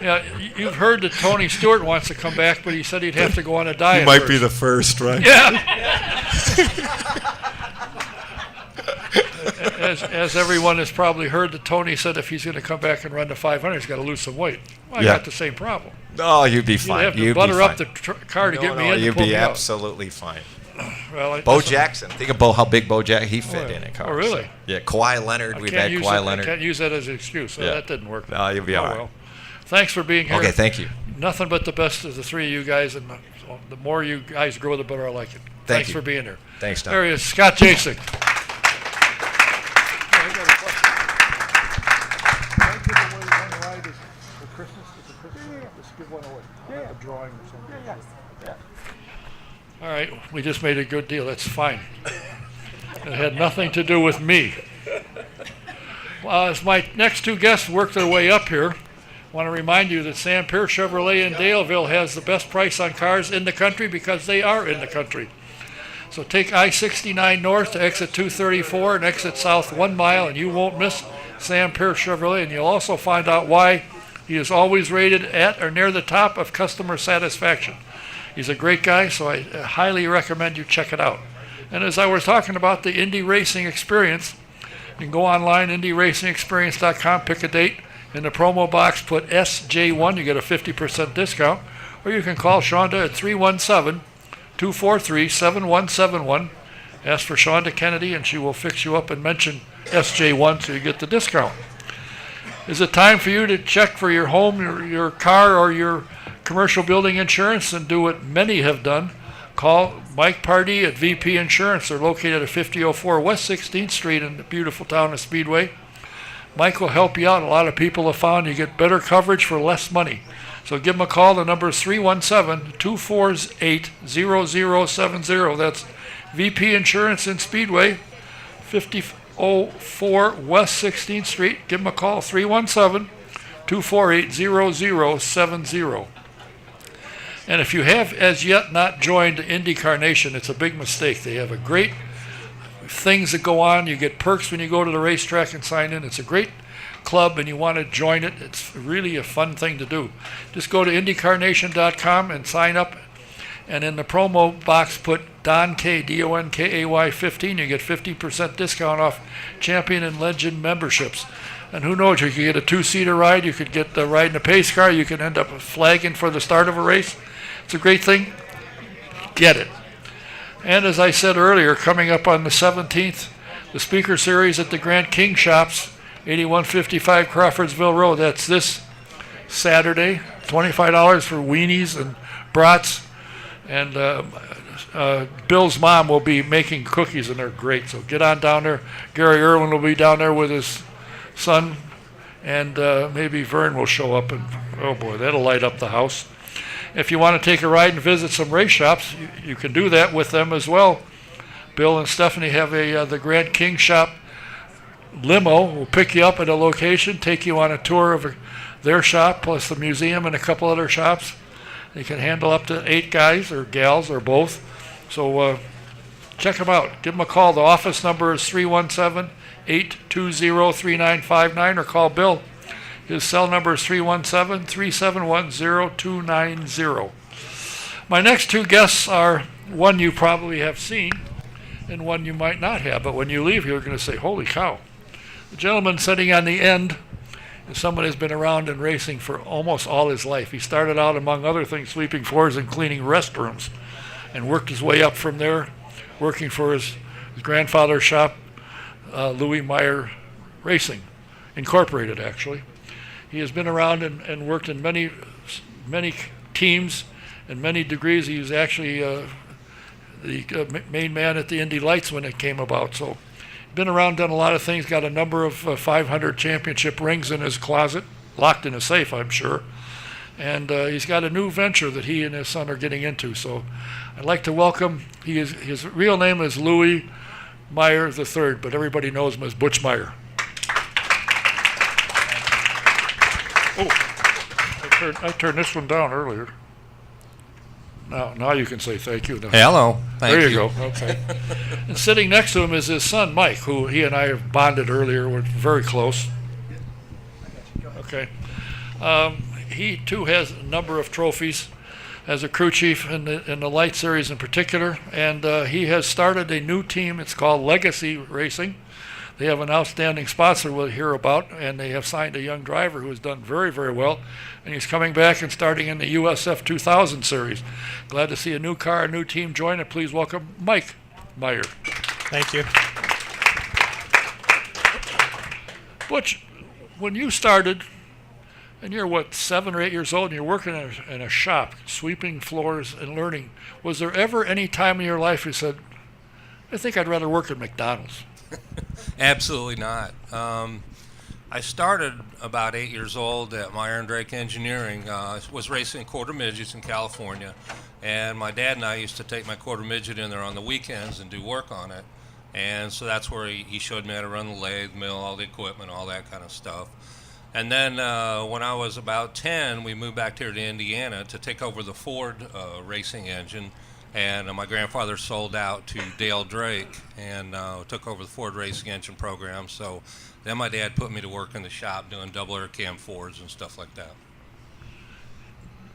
Yeah, you've heard that Tony Stewart wants to come back, but he said he'd have to go on a diet. He might be the first, right? Yeah. As everyone has probably heard, that Tony said if he's going to come back and run the 500, he's got to lose some weight. Well, I got the same problem. Oh, you'd be fine. You'd have to butter up the car to get me in. You'd be absolutely fine. Well, Bo Jackson. Think of how big Bo Jackson, he fit in a car. Oh, really? So. Yeah, Kawhi Leonard. We've had Kawhi Leonard. I can't use that as an excuse. So that didn't work. No, you'll be all right. Well. Thanks for being here. Okay, thank you. Nothing but the best of the three of you guys, and the more you guys grow, the better I like it. Thanks for being here. Thanks, Don. There he is, Scott Jacek. All right, we just made a good deal. That's fine. It had nothing to do with me. Well, as my next two guests work their way up here, I want to remind you that Sam Pierce Chevrolet in Daleville has the best price on cars in the country because they are in the country. So take I-69 north to exit 234 and exit south 1 mile, and you won't miss Sam Pierce Chevrolet. And you'll also find out why he is always rated at or near the top of customer satisfaction. He's a great guy, so I highly recommend you check it out. And as I was talking about the Indy Racing Experience, you can go online, indyracingexperience.com, pick a date. In the promo box, put SJ1, you get a 50% discount. Or you can call Shonda at 317-243-7171. Ask for Shonda Kennedy, and she will fix you up and mention SJ1 so you get the discount. Is it time for you to check for your home, your car, or your commercial building insurance and do what many have done? Call Mike Pardee at VP Insurance. They're located at 5004 West 16th Street in the beautiful town of Speedway. Mike will help you out. A lot of people have found you get better coverage for less money. So give him a call. The number is 317-248-0070. That's VP Insurance in Speedway, 5004 West 16th Street. Give him a call, 317-248-0070. And if you have as yet not joined IndyCar Nation, it's a big mistake. They have a great things that go on. You get perks when you go to the racetrack and sign in. It's a great club, and you want to join it. It's really a fun thing to do. Just go to IndyCarNation.com and sign up. And in the promo box, put DONKAY, DONKAY 15. You get 50% discount off Champion and Legend memberships. And who knows, you could get a two-seater ride. You could get the ride in a pace car. You can end up flagging for the start of a race. It's a great thing. Get it. And as I said earlier, coming up on the 17th, the speaker series at the Grant King Shops, 8155 Crawfordsville Road. That's this Saturday. $25 for weenies and brats. And Bill's mom will be making cookies, and they're great. So get on down there. Gary Irwin will be down there with his son, and maybe Vern will show up. And oh boy, that'll light up the house. If you want to take a ride and visit some race shops, you can do that with them as well. Bill and Stephanie have the Grant King Shop limo. Will pick you up at a location, take you on a tour of their shop, plus the museum and a couple other shops. They can handle up to 8 guys or gals or both. So check them out. Give them a call. The office number is 317-820-3959, or call Bill. His cell number is 317-371-0290. My next two guests are one you probably have seen and one you might not have, but when you leave here, you're going to say, holy cow. The gentleman sitting on the end is someone who's been around in racing for almost all his life. He started out, among other things, sweeping floors and cleaning restrooms, and worked his way up from there, working for his grandfather's shop, Louie Meyer Racing, Incorporated, actually. He has been around and worked in many teams and many degrees. He was actually the main man at the Indy Lights when it came about. So, been around, done a lot of things, got a number of 500 championship rings in his closet, locked in a safe, I'm sure. And he's got a new venture that he and his son are getting into. So I'd like to welcome, his real name is Louie Meyer III, but everybody knows him as Butch Meyer. Oh, I turned this one down earlier. Now you can say thank you. Hello. Thank you. There you go. Okay. And sitting next to him is his son, Mike, who he and I have bonded earlier. We're very close. Okay. He, too, has a number of trophies as a crew chief in the Light Series in particular. And he has started a new team. It's called Legacy Racing. They have an outstanding sponsor we'll hear about, and they have signed a young driver who has done very, very well. And he's coming back and starting in the USF 2000 series. Glad to see a new car, a new team join it. Please welcome Mike Meyer. Thank you. Butch, when you started, and you're 7 or 8 years old, and you're working in a shop, sweeping floors and learning, was there ever any time in your life you said, I think I'd rather work at McDonald's? Absolutely not. I started about 8 years old at Meyer and Drake Engineering. I was racing quarter midgets in California, and my dad and I used to take my quarter midget in there on the weekends and do work on it. And so that's where he showed me how to run the lathe, mill, all the equipment, all that kind of stuff. And then when I was about 10, we moved back here to Indiana to take over the Ford racing engine. And my grandfather sold out to Dale Drake and took over the Ford racing engine program. So then my dad put me to work in the shop doing double air cam Fords and stuff like that.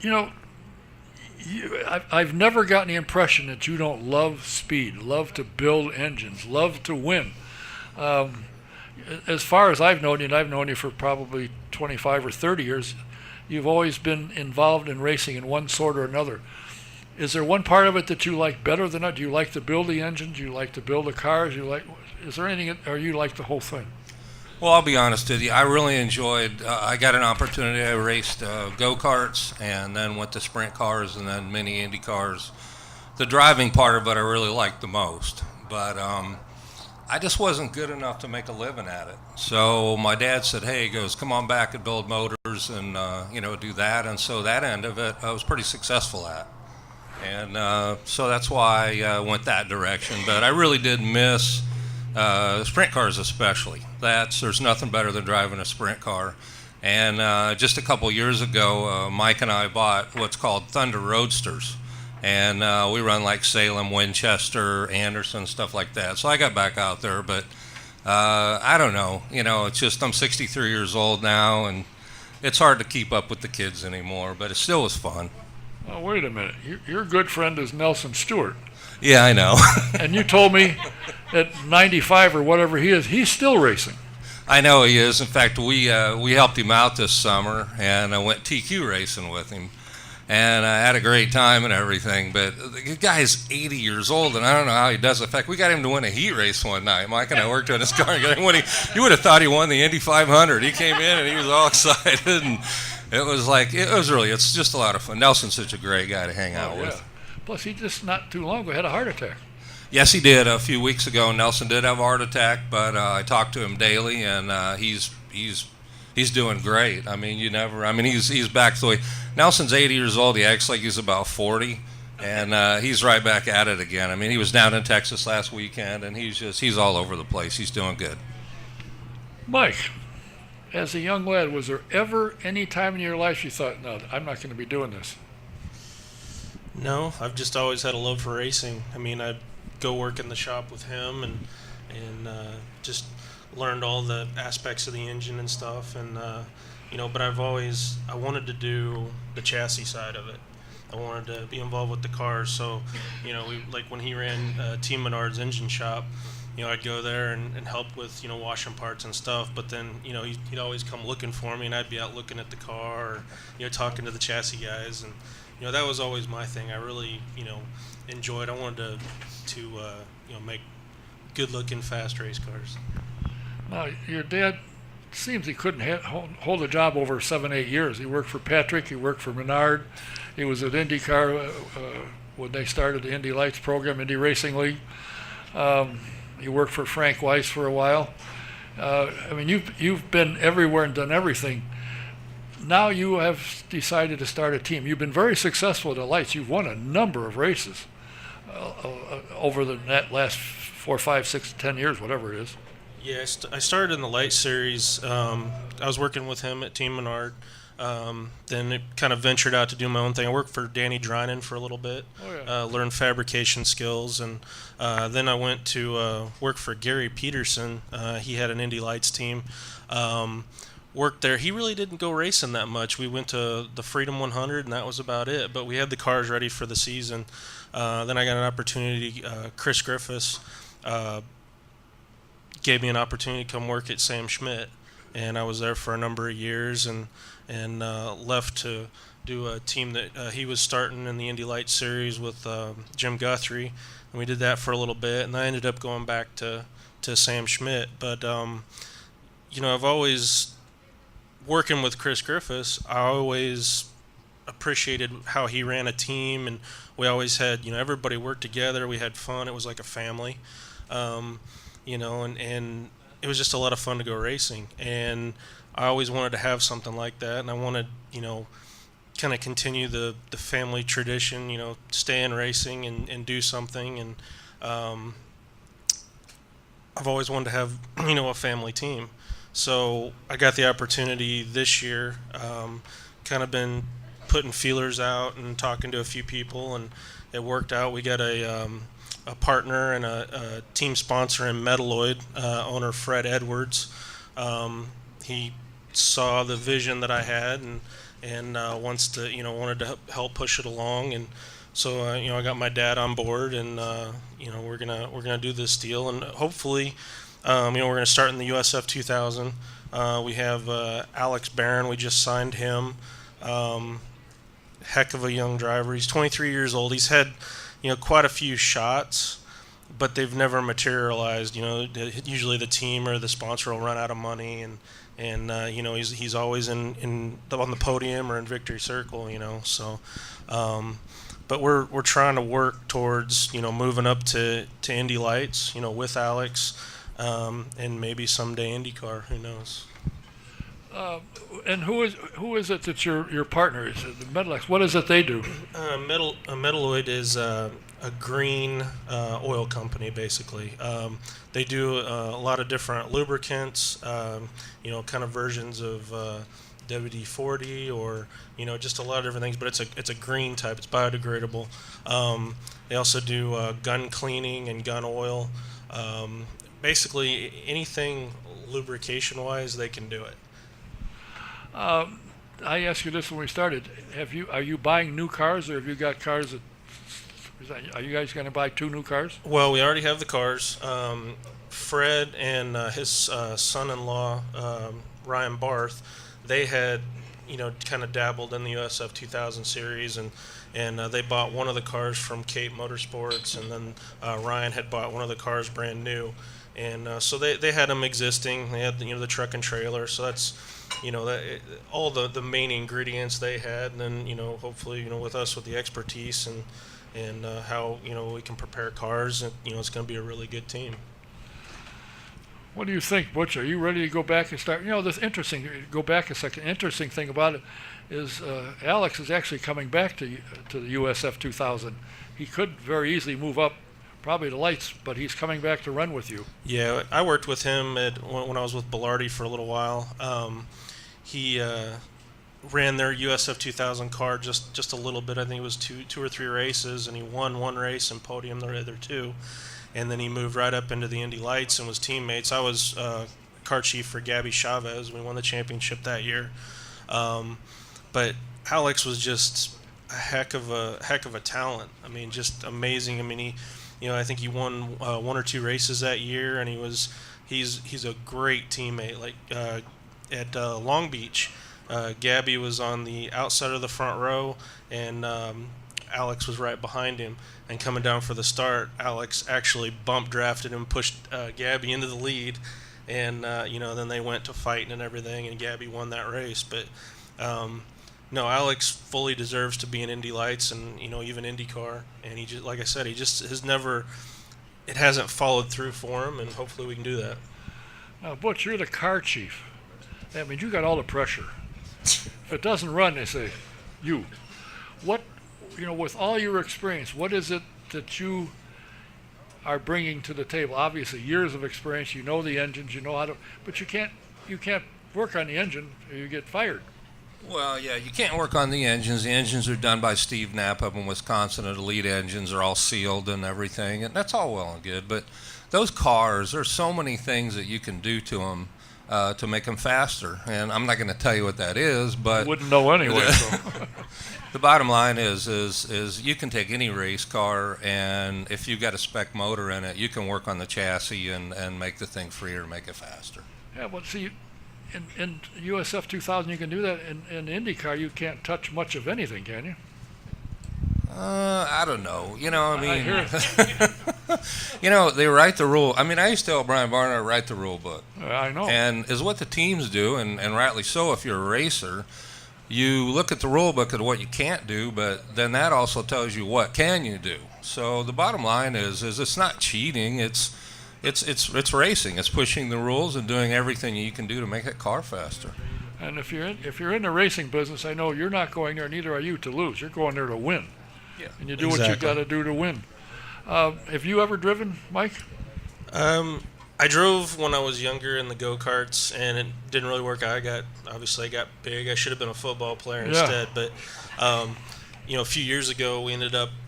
You know, I've never gotten the impression that you don't love speed, love to build engines, love to win. As far as I've known you, and I've known you for probably 25 or 30 years, you've always been involved in racing in one sort or another. Is there one part of it that you like better than that? Do you like to build the engines? Do you like to build the cars? Is there anything, or you like the whole thing? Well, I'll be honest with you. I really enjoyed, I got an opportunity. I raced go-karts and then went to sprint cars and then mini Indy cars. The driving part of it I really liked the most. But I just wasn't good enough to make a living at it. So my dad said, hey, he goes, come on back and build motors and, do that. And so that end of it I was pretty successful at. And so that's why I went that direction. But I really did miss sprint cars especially. There's nothing better than driving a sprint car. And just a couple years ago, Mike and I bought what's called Thunder Roadsters. And we run like Salem, Winchester, Anderson, stuff like that. So I got back out there. But I don't know. It's just I'm 63 years old now, and it's hard to keep up with the kids anymore. But it still was fun. Oh, wait a minute. Your good friend is Nelson Stewart. Yeah, I know. And you told me at 95 or whatever he is, he's still racing. I know he is. In fact, we helped him out this summer, and I went TQ racing with him. And I had a great time and everything. But the guy's 80 years old, and I don't know how he does it. In fact, we got him to win a heat race one night. Mike and I worked on his car. You would have thought he won the Indy 500. He came in, and he was all excited. And it's just a lot of fun. Nelson's such a great guy to hang out with. Plus, he just not too long ago had a heart attack. Yes, he did. A few weeks ago, Nelson did have a heart attack, but I talk to him daily, and he's doing great. I mean, he's back the way. Nelson's 80 years old. He acts like he's about 40, and he's right back at it again. I mean, he was down in Texas last weekend, and he's all over the place. He's doing good. Mike, as a young lad, was there ever any time in your life you thought, no, I'm not going to be doing this? No, I've just always had a love for racing. I mean, I'd go work in the shop with him and just learned all the aspects of the engine and stuff. And, but I wanted to do the chassis side of it. I wanted to be involved with the cars. So, we like when he ran Team Menard's engine shop. I'd go there and help with, washing parts and stuff. But then, he'd always come looking for me, and I'd be out looking at the car or, talking to the chassis guys. And, that was always my thing. I really, enjoyed. I wanted to make good-looking, fast race cars. Now, your dad seems he couldn't hold a job over 7-8 years. He worked for Patrick. He worked for Menard. He was at IndyCar when they started the Indy Lights program, Indy Racing League. He worked for Frank Weiss for a while. You've been everywhere and done everything. Now you have decided to start a team. You've been very successful at the Lights. You've won a number of races over that last 4, 5, 6, 10 years, whatever it is. Yeah, I started in the Light Series. I was working with him at Team Menard. Then it kind of ventured out to do my own thing. I worked for Danny Drynan for a little bit, learned fabrication skills, and then I went to work for Gary Peterson. He had an Indy Lights team. Worked there. He really didn't go racing that much. We went to the Freedom 100, and that was about it. But we had the cars ready for the season. Then I got an opportunity. Chris Griffiths gave me an opportunity to come work at Sam Schmidt, and I was there for a number of years, and left to do a team that he was starting in the Indy Lights series with Jim Guthrie, and we did that for a little bit, and I ended up going back to Sam Schmidt. But I've always, working with Chris Griffiths, I always appreciated how he ran a team, and we always had, everybody worked together. We had fun. It was like a family, and it was just a lot of fun to go racing. And I always wanted to have something like that, and I wanted, kind of continue the family tradition, stay in racing and do something. And I've always wanted to have, a family team. So I got the opportunity this year, kind of been putting feelers out and talking to a few people, and it worked out. We got a partner and a team sponsor in Metalloid, owner Fred Edwards. He saw the vision that I had and wanted to help push it along, and so I got my dad on board, and we're gonna do this deal, and hopefully we're gonna start in the USF 2000. We have Alex Barron. We just signed him. Heck of a young driver. He's 23 years old. He's had quite a few shots, but they've never materialized. Usually the team or the sponsor will run out of money, and he's always on the podium or in victory circle. So, but we're trying to work towards moving up to Indy Lights. With Alex, and maybe someday IndyCar. Who knows? And who is it that's your partner? Is it the Metalloid? What is it they do? Metalloid is a green oil company, basically. They do a lot of different lubricants, kind of versions of WD-40 or just a lot of different things. But it's a green type. It's biodegradable. They also do gun cleaning and gun oil. Basically, anything lubrication-wise, they can do it. I asked you this when we started. Are you buying new cars, or have you got cars are you guys going to buy 2 new cars? Well, we already have the cars. Fred and his son-in-law, Ryan Barth, they had, kind of dabbled in the USF 2000 series, and they bought one of the cars from Cape Motorsports, and then Ryan had bought one of the cars brand new. And so they had them existing. They had the truck and trailer. So that's all the main ingredients they had. And then hopefully with us with the expertise and how we can prepare cars, and it's going to be a really good team. What do you think, Butch? Are you ready to go back and start? This interesting. Go back a second. Interesting thing about it is Alex is actually coming back to the USF 2000. He could very easily move up. Probably the Lights, but he's coming back to run with you. Yeah, I worked with him when I was with Bilardi for a little while. He ran their USF 2000 car just a little bit. I think it was two or three races, and he won one race and podiumed the other 2. And then he moved right up into the Indy Lights and was teammates. I was car chief for Gabby Chavez. We won the championship that year. But Alex was just, heck of a talent. I mean, just amazing. I mean, I think he won 1 or 2 races that year, and he's a great teammate. Like at Long Beach, Gabby was on the outside of the front row, and Alex was right behind him. And coming down for the start, Alex actually bump drafted him, pushed Gabby into the lead, and then they went to fighting and everything, and Gabby won that race. But no, Alex fully deserves to be in Indy Lights and even IndyCar. And he just, like I said, he just has never. It hasn't followed through for him, and hopefully we can do that. Now, Butch, you're the car chief. That means you got all the pressure. If it doesn't run, they say, you. What, with all your experience, what is it that you are bringing to the table? Obviously, years of experience. You know the engines. You know how to, but you can't work on the engine or you get fired. Well, yeah, you can't work on the engines. The engines are done by Steve Knapp up in Wisconsin, and the lead engines are all sealed and everything, and that's all well and good. But those cars, there's so many things that you can do to them to make them faster, and I'm not going to tell you what that is, but wouldn't know anyway. So. The bottom line is you can take any race car, and if you've got a spec motor in it, you can work on the chassis and make the thing freer, make it faster. Yeah, well, see. In USF 2000, you can do that. In IndyCar, you can't touch much of anything, can you? I don't know. I hear it. They write the rule. I mean, I used to tell Brian Barnard, write the rule book. I know. And is what the teams do, and rightly so if you're a racer. You look at the rule book at what you can't do, but then that also tells you what can you do. So the bottom line is it's not cheating. It's racing. It's pushing the rules and doing everything you can do to make that car faster. And if you're in the racing business, I know you're not going there. Neither are you to lose. You're going there to win. Yeah. And you do what you got to do to win. Have you ever driven, Mike? I drove when I was younger in the go-karts, and it didn't really work out. I got big. I should have been a football player instead. But a few years ago, we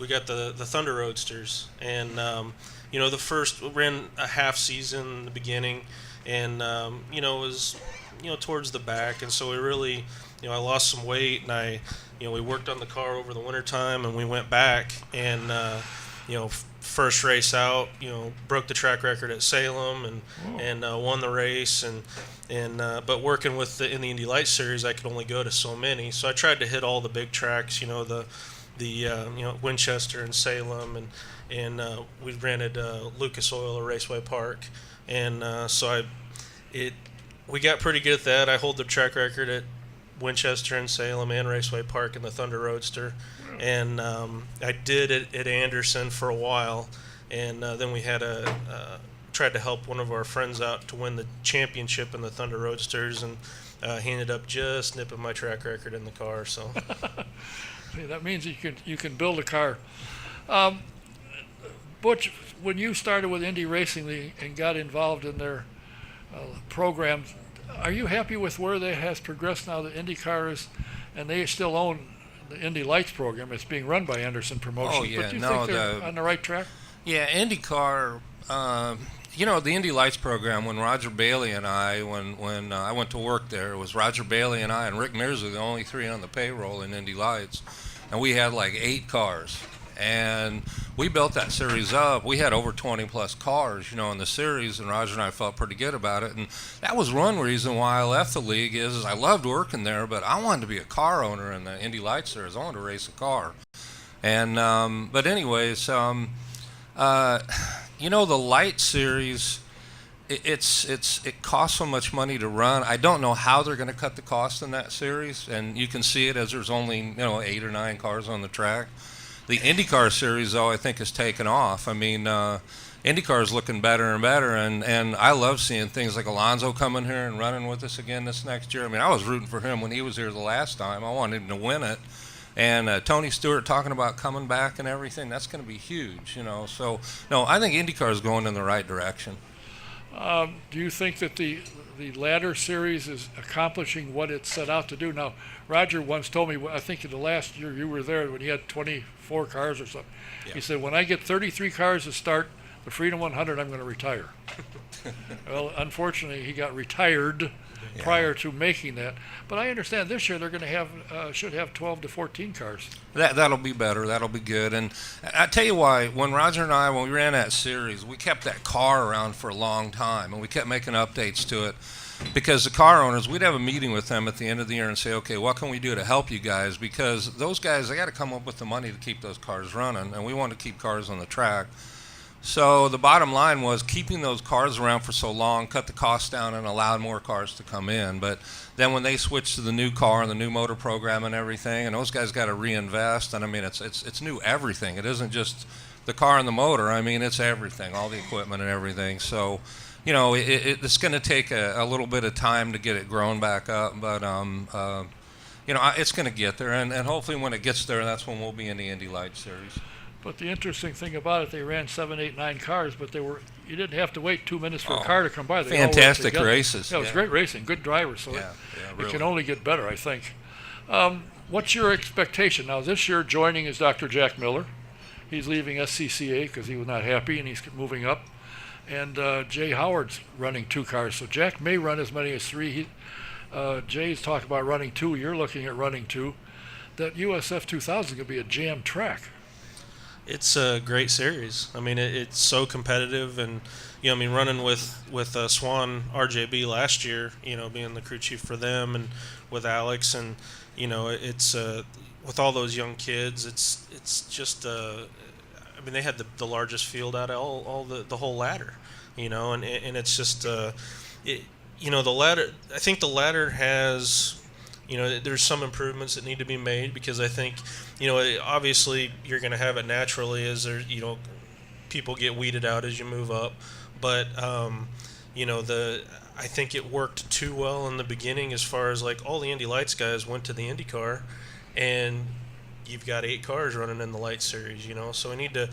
got the Thunder Roadsters, and the first ran a half season in the beginning, and it was towards the back, and so we really I lost some weight, and we worked on the car over the wintertime, and we went back, and first race out, broke the track record at Salem, and won the race, and but working in the Indy Lights series, I could only go to so many, so I tried to hit all the big tracks, the Winchester and Salem, and we rented Lucas Oil or Raceway Park, and we got pretty good at that. I hold the track record at Winchester and Salem and Raceway Park in the Thunder Roadster, and I did it at Anderson for a while, and then we had tried to help one of our friends out to win the championship in the Thunder Roadsters, and he ended up just nipping my track record in the car. So See, that means you can build a car. Butch, when you started with Indy Racing League and got involved in their programs, are you happy with where they has progressed now? The IndyCar is, and they still own the Indy Lights program. It's being run by Anderson Promotions. Oh, yeah. But do you think they're on the right track? Yeah, IndyCar, the Indy Lights program, when Roger Bailey and I, when I went to work there, it was Roger Bailey and I and Rick Mirza, the only 3 on the payroll in Indy Lights. And we had like 8 cars. And we built that series up. We had over 20 plus cars, in the series, and Roger and I felt pretty good about it. And that was one reason why I left the league is I loved working there, but I wanted to be a car owner in the Indy Lights series. I wanted to race a car. And but anyways, the Light series, it costs so much money to run. I don't know how they're going to cut the cost in that series, and you can see it as there's only 8 or 9 cars on the track. The IndyCar series, though, I think has taken off. I mean, IndyCar is looking better and better, and I love seeing things like Alonso coming here and running with us again this next year. I mean, I was rooting for him when he was here the last time. I wanted him to win it. And Tony Stewart talking about coming back and everything, that's going to be huge, So, no, I think IndyCar is going in the right direction. Do you think that the ladder series is accomplishing what it set out to do? Now, Roger once told me, I think in the last year you were there when he had 24 cars or something. Yeah. He said, when I get 33 cars to start the Freedom 100, I'm going to retire. Well, unfortunately, he got retired prior to making that. But I understand this year they're going to have should have 12 to 14 cars. That'll be better. That'll be good. And I tell you why, when Roger and I, when we ran that series, we kept that car around for a long time, and we kept making updates to it. Because the car owners, we'd have a meeting with them at the end of the year and say, okay, what can we do to help you guys? Because those guys, they got to come up with the money to keep those cars running, and we want to keep cars on the track. So the bottom line was keeping those cars around for so long, cut the cost down, and allowed more cars to come in. But then when they switched to the new car and the new motor program and everything, and those guys got to reinvest, and I mean, it's new everything. It isn't just the car and the motor. I mean, it's everything, all the equipment and everything. So, you know, it's going to take a little bit of time to get it grown back up, but you know, it's going to get there, and hopefully when it gets there, that's when we'll be in the Indy Light Series. But the interesting thing about it, they ran 7, 8, 9 cars, but you didn't have to wait 2 minutes for a car to come by. They fantastic races. Yeah, it was great racing, good drivers, so really. It can only get better, I think. What's your expectation? Now, this year joining is Dr. Jack Miller. He's leaving SCCA because he was not happy, and he's moving up. And Jay Howard's running 2 cars, so Jack may run as many as 3. Jay's talking about running 2. You're looking at running 2. That USF 2000 could be a jam track. It's a great series. I mean, it's so competitive, and you know, I mean, running with Swan RJB last year, you know, being the crew chief for them, and with Alex, and you know, it's with all those young kids, it's just I mean, they had the largest field out of all the whole ladder, you know, and it's just you know, the ladder. I think the ladder has, you know, there's some improvements that need to be made, because I think, you know, obviously you're going to have it naturally as there, you know, people get weeded out as you move up, but you know, I think it worked too well in the beginning, as far as like all the Indy Lights guys went to the IndyCar, and you've got 8 cars running in the Light Series, you know, so we need to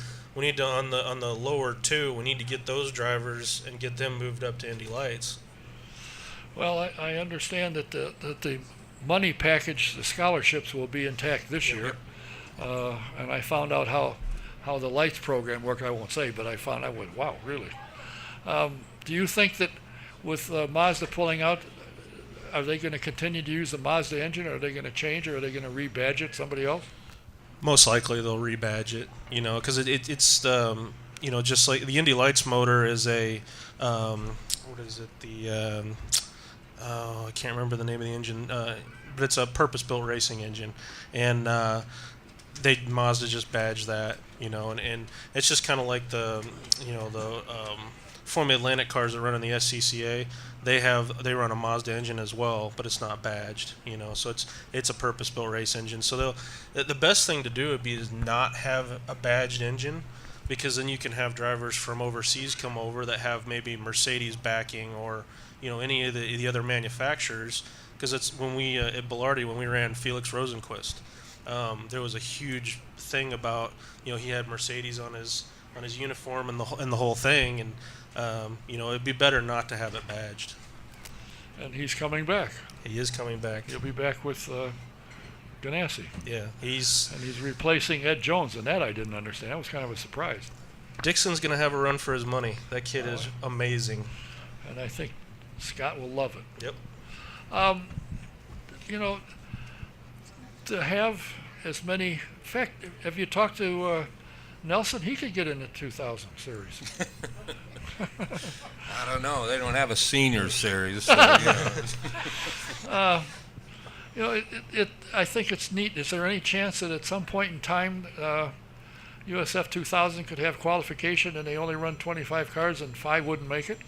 on the lower 2, we need to get those drivers and get them moved up to Indy Lights. Well, I understand that the money package, the scholarships, will be intact this year, and I found out how the Lights program worked. I won't say, but I went, wow, really? Do you think that with Mazda pulling out, are they going to continue to use the Mazda engine, or are they going to change, or are they going to rebadge it somebody else? Most likely they'll rebadge it, you know, because it's you know, just like the Indy Lights motor is a what is it, the I can't remember the name of the engine, but it's a purpose-built racing engine, and Mazda just badged that, you know, and it's just kind of like the, you know, the Formula Atlantic cars that run in the SCCA. They run a Mazda engine as well, but it's not badged, you know, so it's a purpose-built race engine. So the best thing to do would be is not have a badged engine, because then you can have drivers from overseas come over that have maybe Mercedes backing, or you know, any of the other manufacturers, because it's when we at Belardi, when we ran Felix Rosenquist, there was a huge thing about, you know, he had Mercedes on his uniform and the whole thing, and you know, it'd be better not to have it badged. And he's coming back. He is coming back. He'll be back with Ganassi. Yeah, he's replacing Ed Jones, and that I didn't understand. That was kind of a surprise. Dixon's going to have a run for his money. That kid is amazing. And I think Scott will love it. Yep. You know, to have as many. In fact, have you talked to Nelson? He could get in the 2000 series. I don't know. They don't have a senior series. So, you know, I think it's neat. Is there any chance that at some point in time, USF 2000 could have qualification and they only run 25 cars and 5 wouldn't make it?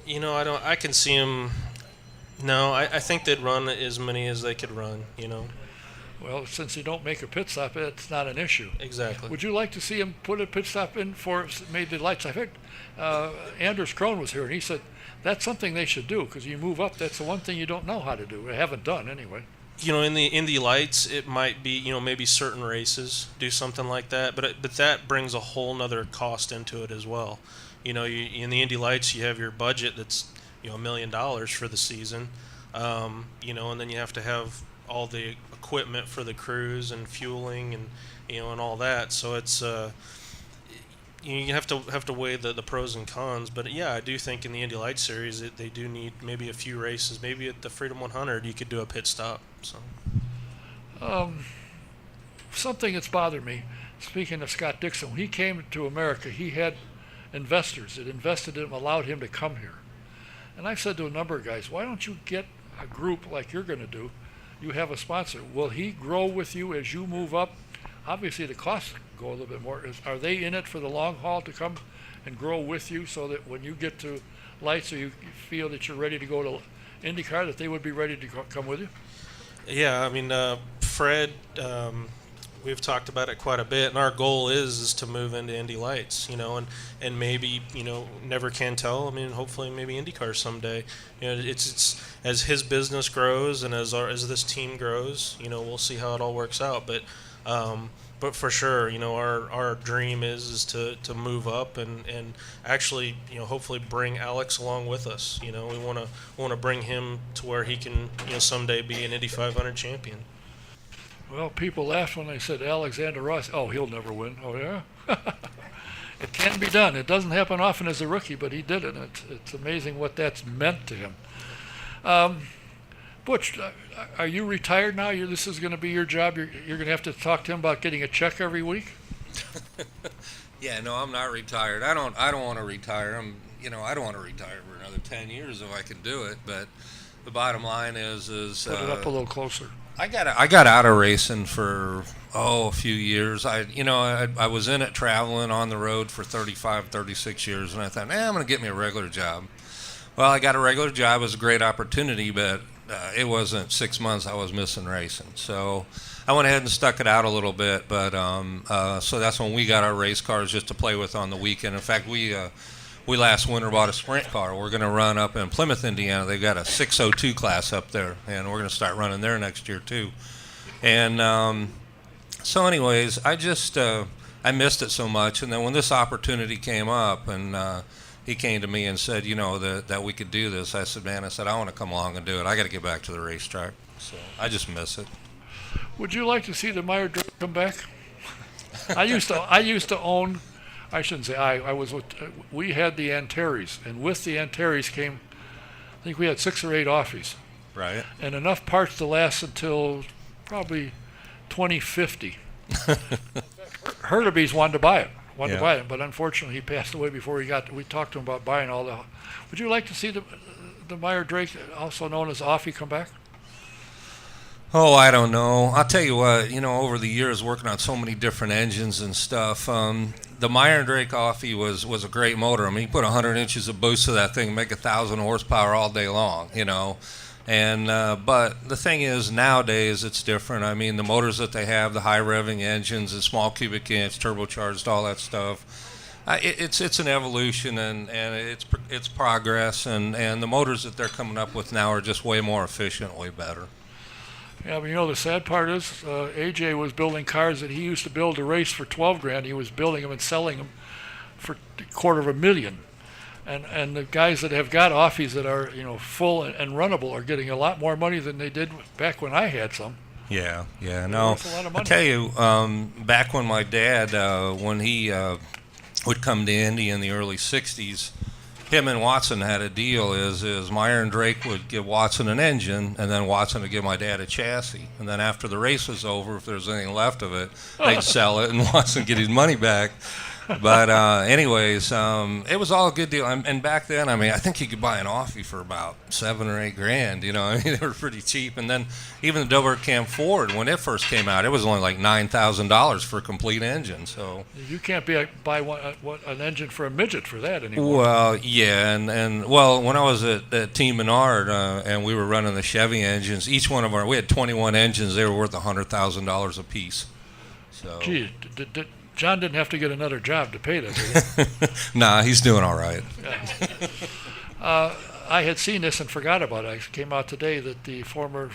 You know, I can see him. No, I think they'd run as many as they could run, you know. Well, since you don't make a pit stop, it's not an issue. Exactly. Would you like to see him put a pit stop in for maybe the Lights? I heard Anders Krohn was here, and he said that's something they should do, because you move up, that's the one thing you don't know how to do. Or haven't done, anyway. You know, in the Indy Lights, it might be, you know, maybe certain races do something like that, but that brings a whole nother cost into it as well. You know, in the Indy Lights, you have your budget that's, you know, $1 million for the season, you know, and then you have to have all the equipment for the crews and fueling and, you know, and all that. So it's, you have to weigh the pros and cons. But yeah, I do think in the Indy Light Series they do need maybe a few races. Maybe at the Freedom 100 you could do a pit stop. So something that's bothered me. Speaking of Scott Dixon, when he came to America, he had investors that invested in him, allowed him to come here. And I've said to a number of guys, why don't you get a group like you're going to do? You have a sponsor. Will he grow with you as you move up? Obviously, the costs go a little bit more. Are they in it for the long haul to come and grow with you so that when you get to lights or you feel that you're ready to go to IndyCar, that they would be ready to come with you? Yeah, I mean, Fred, we've talked about it quite a bit, and our goal is to move into Indy Lights, and maybe, never can tell. I mean, hopefully maybe IndyCar someday. It's as his business grows and as this team grows, we'll see how it all works out. But for sure, our dream is to move up and actually, hopefully bring Alex along with us. We want to bring him to where he can, someday be an Indy 500 champion. Well, people laughed when I said Alexander Ross. Oh, he'll never win. Oh, yeah? It can be done. It doesn't happen often as a rookie, but he did it. It's amazing what that's meant to him. Butch, are you retired now? This is going to be your job. You're going to have to talk to him about getting a check every week? Yeah, no, I'm not retired. I don't want to retire. I don't want to retire for another 10 years if I can do it. But the bottom line is put it up a little closer. I got out of racing for a few years. I was in it traveling on the road for 35, 36 years, and I thought, I'm going to get me a regular job. Well, I got a regular job. It was a great opportunity, but it wasn't 6 months I was missing racing. So I went ahead and stuck it out a little bit, but so that's when we got our race cars just to play with on the weekend. In fact, we last winter bought a sprint car. We're going to run up in Plymouth, Indiana. They've got a 602 class up there, and we're going to start running there next year too. And so anyways, I missed it so much. And then when this opportunity came up, and he came to me and said, that we could do this, I said, I want to come along and do it. I got to get back to the racetrack. So I just miss it. Would you like to see the Meyer come back? I used to own. I shouldn't say I was with, we had the Antares, and with the Antares came, I think we had 6 or 8 Offies. Right. And enough parts to last until probably 2050. Hurleby's wanted to buy it, but unfortunately he passed away before we talked to him about buying all the. Would you like to see the Meyer Drake, also known as Offie, come back? Oh, I don't know. I'll tell you what, over the years working on so many different engines and stuff, the Meyer Drake Offie was a great motor. I mean, you put 100 inches of boost to that thing, make 1,000 horsepower all day long, And but the thing is, nowadays it's different. I mean, the motors that they have, the high revving engines, the small cubic inch, turbocharged, all that stuff. It's an evolution and it's progress, and the motors that they're coming up with now are just way more efficient, way better. Yeah, but the sad part is AJ was building cars that he used to build to race for $12,000. He was building them and selling them for $250,000. And the guys that have got Offies that are full and runnable are getting a lot more money than they did back when I had some. Yeah, no. That's a lot of money. I tell you, back when my dad, when he would come to Indy in the early '60s, him and Watson had a deal. Is Meyer and Drake would give Watson an engine, and then Watson would give my dad a chassis. And then after the race was over, if there was anything left of it, they'd sell it, and Watson get his money back. But anyways, it was all a good deal. And back then, I mean, I think you could buy an Offie for about $7,000 or $8,000. I mean, they were pretty cheap. And then even the double cam Ford, when it first came out, it was only like $9,000 for a complete engine. So you can't buy an engine for a midget for that anymore. Well, yeah, and when I was at Team Menard and we were running the Chevy engines, each one of we had 21 engines. They were worth $100,000 a piece. So. Gee, John didn't have to get another job to pay that, did he? Nah, he's doing all right. Yeah. I had seen this and forgot about it. It came out today that the former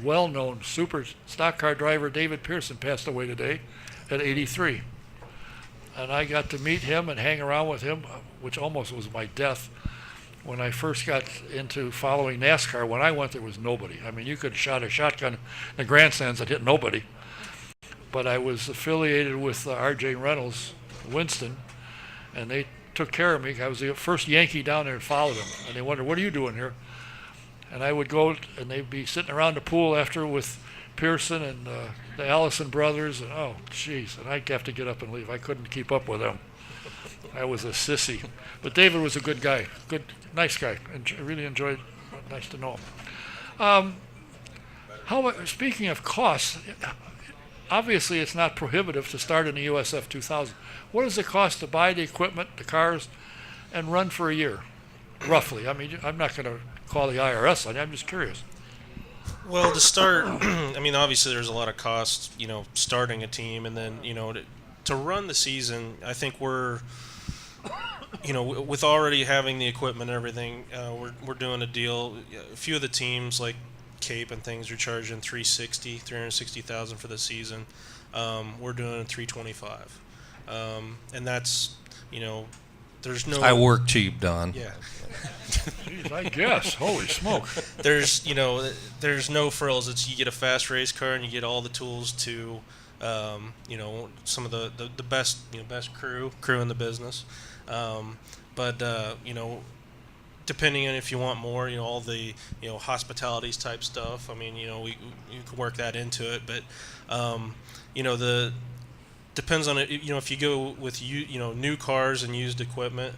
well-known super stock car driver David Pearson passed away today at 83. And I got to meet him and hang around with him, which almost was my death. When I first got into following NASCAR, when I went, there was nobody. I mean, you could have shot a shotgun in the grandstands that hit nobody. But I was affiliated with R.J. Reynolds, Winston, and they took care of me. I was the first Yankee down there and followed them, and they wondered, what are you doing here? And I would go, and they'd be sitting around the pool after with Pearson and the Allison brothers, and oh, jeez, and I'd have to get up and leave. I couldn't keep up with them. I was a sissy. But David was a good guy, nice guy, and really enjoyed. Nice to know him. Speaking of costs, obviously it's not prohibitive to start in the USF 2000. What does it cost to buy the equipment, the cars, and run for a year, roughly? I mean, I'm not going to call the IRS on you. I'm just curious. Well, to start, I mean, obviously there's a lot of costs, starting a team, and then, to run the season, I think we're, with already having the equipment and everything, we're doing a deal. A few of the teams, like Cape and things, are charging $360,000 for the season. We're doing $325,000, and that's, there's no. I work cheap, Don. Yeah. Jeez, I guess. Holy smoke. There's no frills. It's you get a fast race car and you get all the tools to, some of the best best crew in the business. But depending on if you want more, all the hospitalities type stuff. I mean, you can work that into it, but the depends on it. If you go with new cars and used equipment,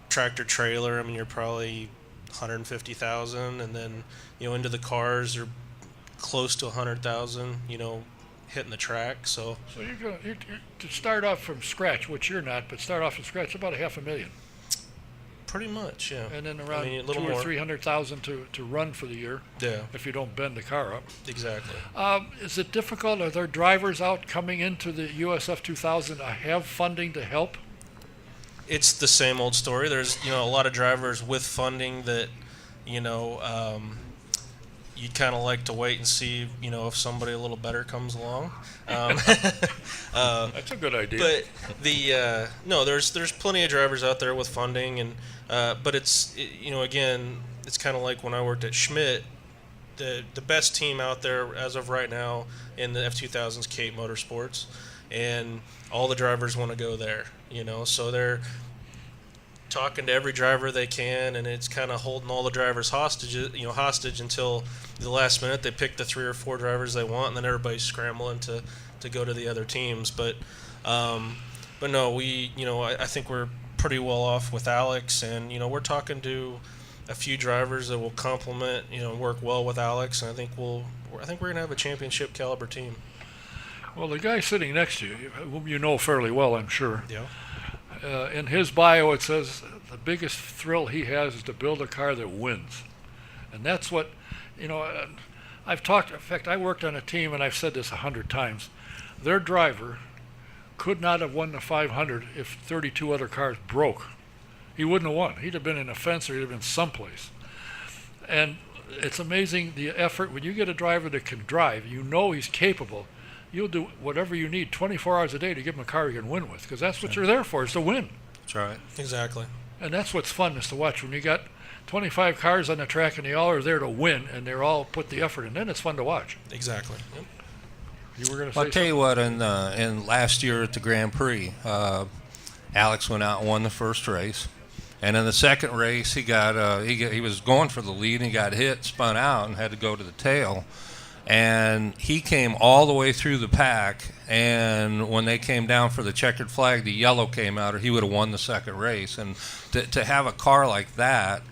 tractor trailer, I mean, you're probably $150,000, and then into the cars are close to $100,000. Hitting the track. So you're to start off from scratch, which you're not, but start off from scratch about $500,000. Pretty much, yeah. And then around a little $200,000 or more. $300,000 to run for the year. Yeah. If you don't bend the car up. Exactly. Is it difficult? Are there drivers out coming into the USF 2000 that have funding to help? It's the same old story. There's a lot of drivers with funding that you'd kind of like to wait and see if somebody a little better comes along. That's a good idea. But there's plenty of drivers out there with funding, and but again, it's kind of like when I worked at Schmidt. The best team out there as of right now in the F2000 is Cape Motorsports, and all the drivers want to go there. So they're talking to every driver they can, and it's kind of holding all the drivers hostage until the last minute. They pick the 3 or 4 drivers they want, and then everybody's scrambling to go to the other teams. But no, we I think we're pretty well off with Alex, and we're talking to a few drivers that will complement work well with Alex, and I think we're gonna have a championship caliber team. Well, the guy sitting next to you, whom you know fairly well, I'm sure. Yeah. In his bio, it says the biggest thrill he has is to build a car that wins. And that's what, I've talked, in fact, I worked on a team, and I've said this 100 times. Their driver could not have won the 500 if 32 other cars broke. He wouldn't have won. He'd have been in a fence, or he'd have been someplace. And it's amazing the effort. When you get a driver that can drive, he's capable. You'll do whatever you need 24 hours a day to give him a car you can win with, because that's what you're there for, is to win. That's right. Exactly. And that's what's fun, is to watch when you got 25 cars on the track and they all are there to win, and they're all put the effort in. Then it's fun to watch. Exactly. Yep. You were going to say I'll tell you what, in last year at the Grand Prix, Alex went out and won the first race. And in the second race, he was going for the lead, and he got hit, spun out, and had to go to the tail. And he came all the way through the pack, and when they came down for the checkered flag, the yellow came out, or he would have won the second race. And to have a car like that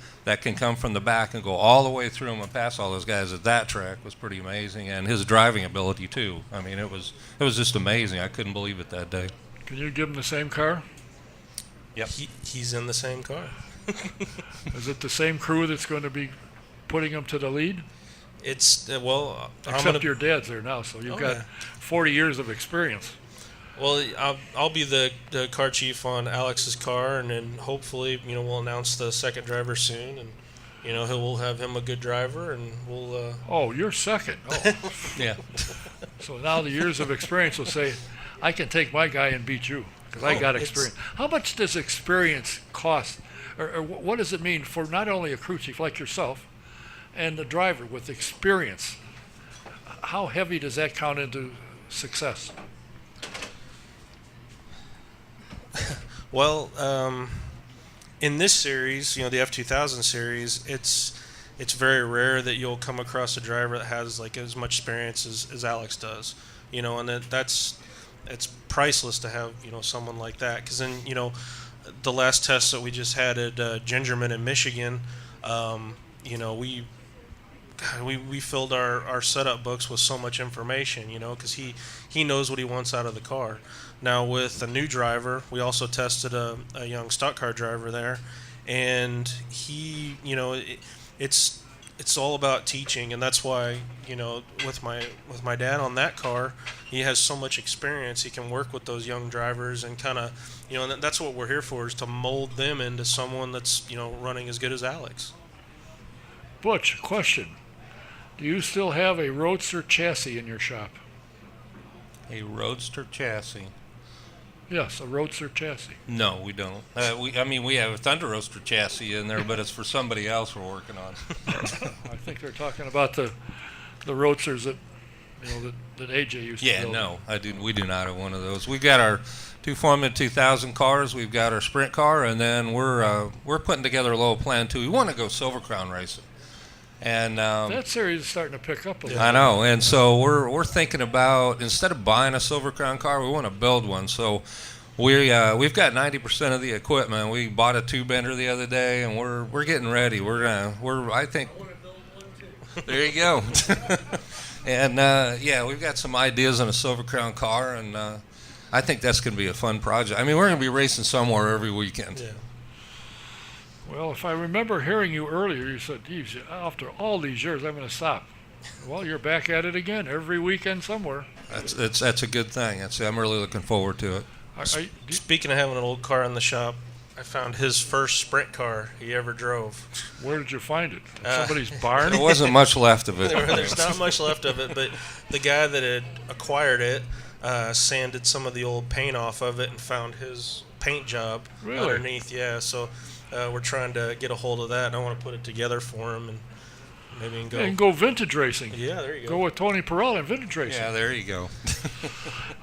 can come from the back and go all the way through them and pass all those guys at that track was pretty amazing, and his driving ability too. I mean, it was just amazing. I couldn't believe it that day. Can you give him the same car? Yep. He's in the same car. Is it the same crew that's going to be putting him to the lead? It's Except your dad's there now, so you've got 40 years of experience. Well, I'll be the car chief on Alex's car, and then hopefully we'll announce the second driver soon, and we'll have him a good driver, and we'll. Oh, you're second. Oh. Yeah. So now the years of experience will say, I can take my guy and beat you, because I got experience. How much does experience cost, or what does it mean for not only a crew chief like yourself and the driver with experience? How heavy does that count into success? Well, in this series, the F2000 series, it's very rare that you'll come across a driver that has like as much experience as Alex does. And it's priceless to have someone like that, because then the last test that we just had at Gingerman in Michigan, we filled our setup books with so much information, because he knows what he wants out of the car. Now with a new driver, we also tested a young stock car driver there, and he, it's all about teaching, and that's why with my dad on that car, he has so much experience. He can work with those young drivers and kind of and that's what we're here for, is to mold them into someone that's running as good as Alex. Butch, question: do you still have a Roadster chassis in your shop? A Roadster chassis? Yes, a Roadster chassis. No, we don't. We have a Thunder Roadster chassis in there, but it's for somebody else we're working on. I think they're talking about the Roadsters that that AJ used to build. Yeah, no, we do not have one of those. We've got our two Formula 2000 cars. We've got our sprint car, and then we're putting together a little plan too. We want to go Silver Crown racing. And that series is starting to pick up a little. I know, and so we're thinking about, instead of buying a Silver Crown car, we want to build one. So we've got 90% of the equipment. We bought a tube bender the other day, and we're getting ready. I think. There you go. And we've got some ideas on a Silver Crown car, and I think that's going to be a fun project. We're going to be racing somewhere every weekend. Yeah. Well, if I remember hearing you earlier, you said, geez, after all these years, I'm going to stop. Well, you're back at it again every weekend somewhere. That's a good thing. I'm really looking forward to it. Speaking of having an old car in the shop, I found his first sprint car he ever drove. Where did you find it? Somebody's barn? There wasn't much left of it. There's not much left of it, but the guy that had acquired it sanded some of the old paint off of it and found his paint job underneath. Yeah, so we're trying to get a hold of that, and I want to put it together for him, and maybe go. And go vintage racing. Yeah, there you go. Go with Tony Peralta in vintage racing. Yeah, there you go.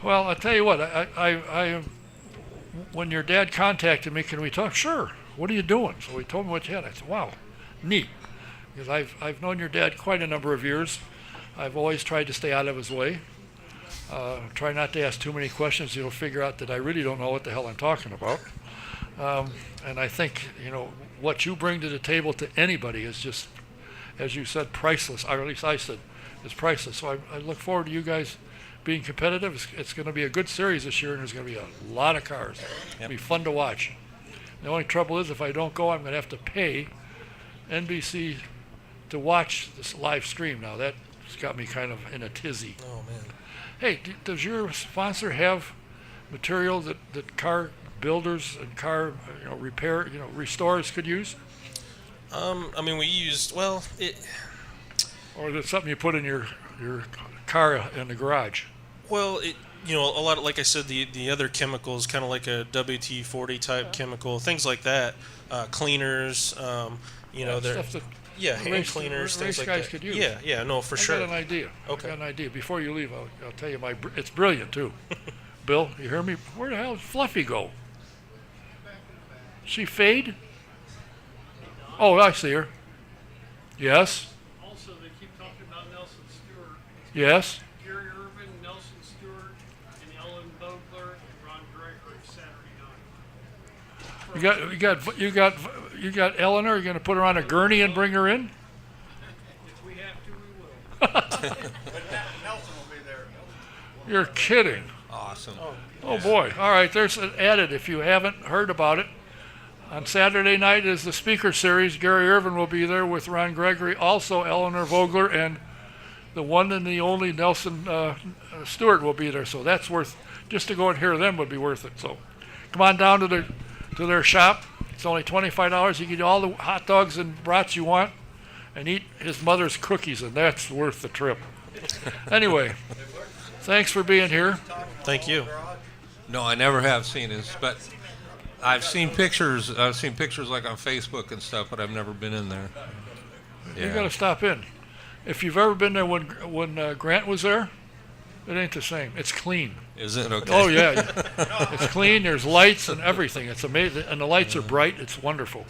Well, I'll tell you what, I when your dad contacted me, can we talk? Sure. What are you doing? So he told me what you had. I said, wow, neat. Because I've known your dad quite a number of years. I've always tried to stay out of his way. Try not to ask too many questions. You'll figure out that I really don't know what the hell I'm talking about. And I think, what you bring to the table to anybody is just, as you said, priceless. Or at least I said, it's priceless. So I look forward to you guys being competitive. It's going to be a good series this year, and there's going to be a lot of cars. It'll be fun to watch. The only trouble is, if I don't go, I'm going to have to pay NBC to watch this live stream. Now, that's got me kind of in a tizzy. Oh, man. Hey, does your sponsor have material that car builders and car repair, restorers could use? We used, or is it something you put in your car in the garage? Well, a lot of, like I said, the other chemicals, kind of like a WT-40 type chemical, things like that, cleaners, stuff that hand cleaners, things like that. Race guys could use. Yeah, no, for sure. I got an idea. Okay. I got an idea. Before you leave, I'll tell you it's brilliant too. Bill, you hear me? Where the hell did Fluffy go? She fade? Oh, I see her. Yes. Also, they keep talking about Nelson Stewart. Yes. Gary Irvin, Nelson Stewart, and Ellen Vogler, and Ron Gregory Saturday night. You got Eleanor. You're going to put her on a gurney and bring her in? If we have to, we will. Nelson will be there. You're kidding. Awesome. Oh boy. All right, there's an added if you haven't heard about it. On Saturday night is the speaker series. Gary Irvin will be there with Ron Gregory, also Eleanor Vogler, and the one and the only Nelson Stewart will be there. So that's worth, just to go and hear them would be worth it. So come on down to their shop. It's only $25. You get all the hot dogs and brats you want and eat his mother's cookies, and that's worth the trip. Anyway, thanks for being here. Thank you. No, I never have seen his, but I've seen pictures. I've seen pictures like on Facebook and stuff, but I've never been in there. You got to stop in. If you've ever been there when Grant was there, It ain't the same. It's clean. Is it okay? Oh yeah, it's clean. There's lights and everything. It's amazing, and the lights are bright. It's wonderful.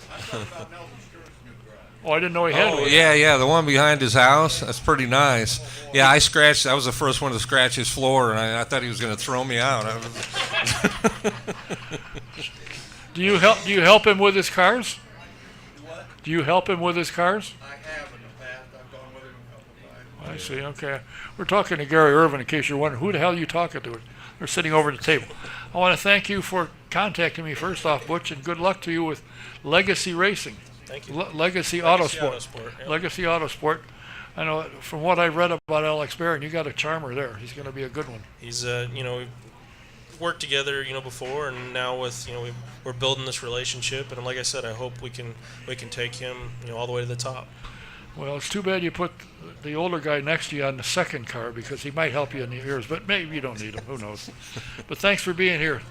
Oh, I didn't know he had one. Yeah, the one behind his house. That's pretty nice. Yeah, I was the first one to scratch his floor, and I thought he was going to throw me out. Do you help him with his cars? Do you help him with his cars? I have in the past. I've gone with him a couple times. I see. Okay, we're talking to Gary Irvin. In case you're wondering, who the hell are you talking to? They're sitting over the table. I want to thank you for contacting me first off, Butch, and good luck to you with Legacy Racing. Thank you. Legacy Autosport. Yep. Legacy Autosport. I know from what I read about Alex Barron, you got a charmer there. He's going to be a good one. He's we've worked together before, and now with we're building this relationship, and like I said, I hope we can take him all the way to the top. Well, it's too bad you put the older guy next to you on the second car because he might help you in the ears, but maybe you don't need him. Who knows? But thanks for being here.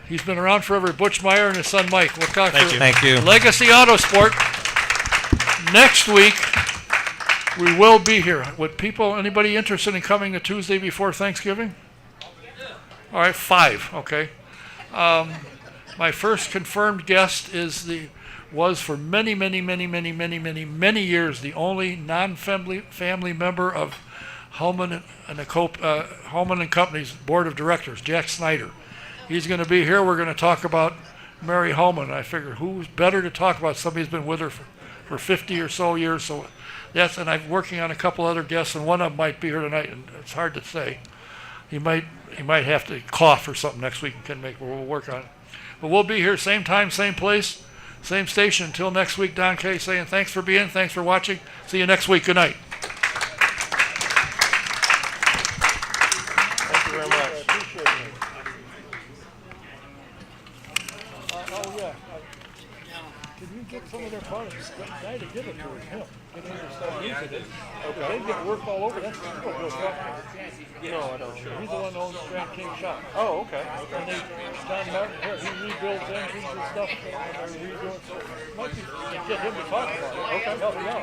He's been around forever. Butch Meyer and his son Mike. We'll talk Thank you. Thank you. Legacy Autosport. Next week, we will be here. Would anybody interested in coming the Tuesday before Thanksgiving? All right, 5. Okay. My first confirmed guest was for many years the only non-family member of Hellman and Company's board of directors, Jack Snyder. He's going to be here. We're going to talk about Mary Hellman. I figure who's better to talk about somebody who's been with her for 50 or so years. So and I'm working on a couple other guests, and one of them might be here tonight, and it's hard to say. He might have to cough or something next week and we'll work on it. But we'll be here same time, same place, same station. Until next week, Don Kay saying thanks for being, thanks for watching. See you next week. Good night. Thank you very much. Can you get some of their products? Guy to give it to him. Get him to start using it. Okay. They get work all over. That's what real tough. No, I don't. He's the one that owns Grand King Shop. Oh, okay. And Don Martin, he rebuilds engines and stuff. And they're redoing. So might be get him to talk about it. Okay. Help me out.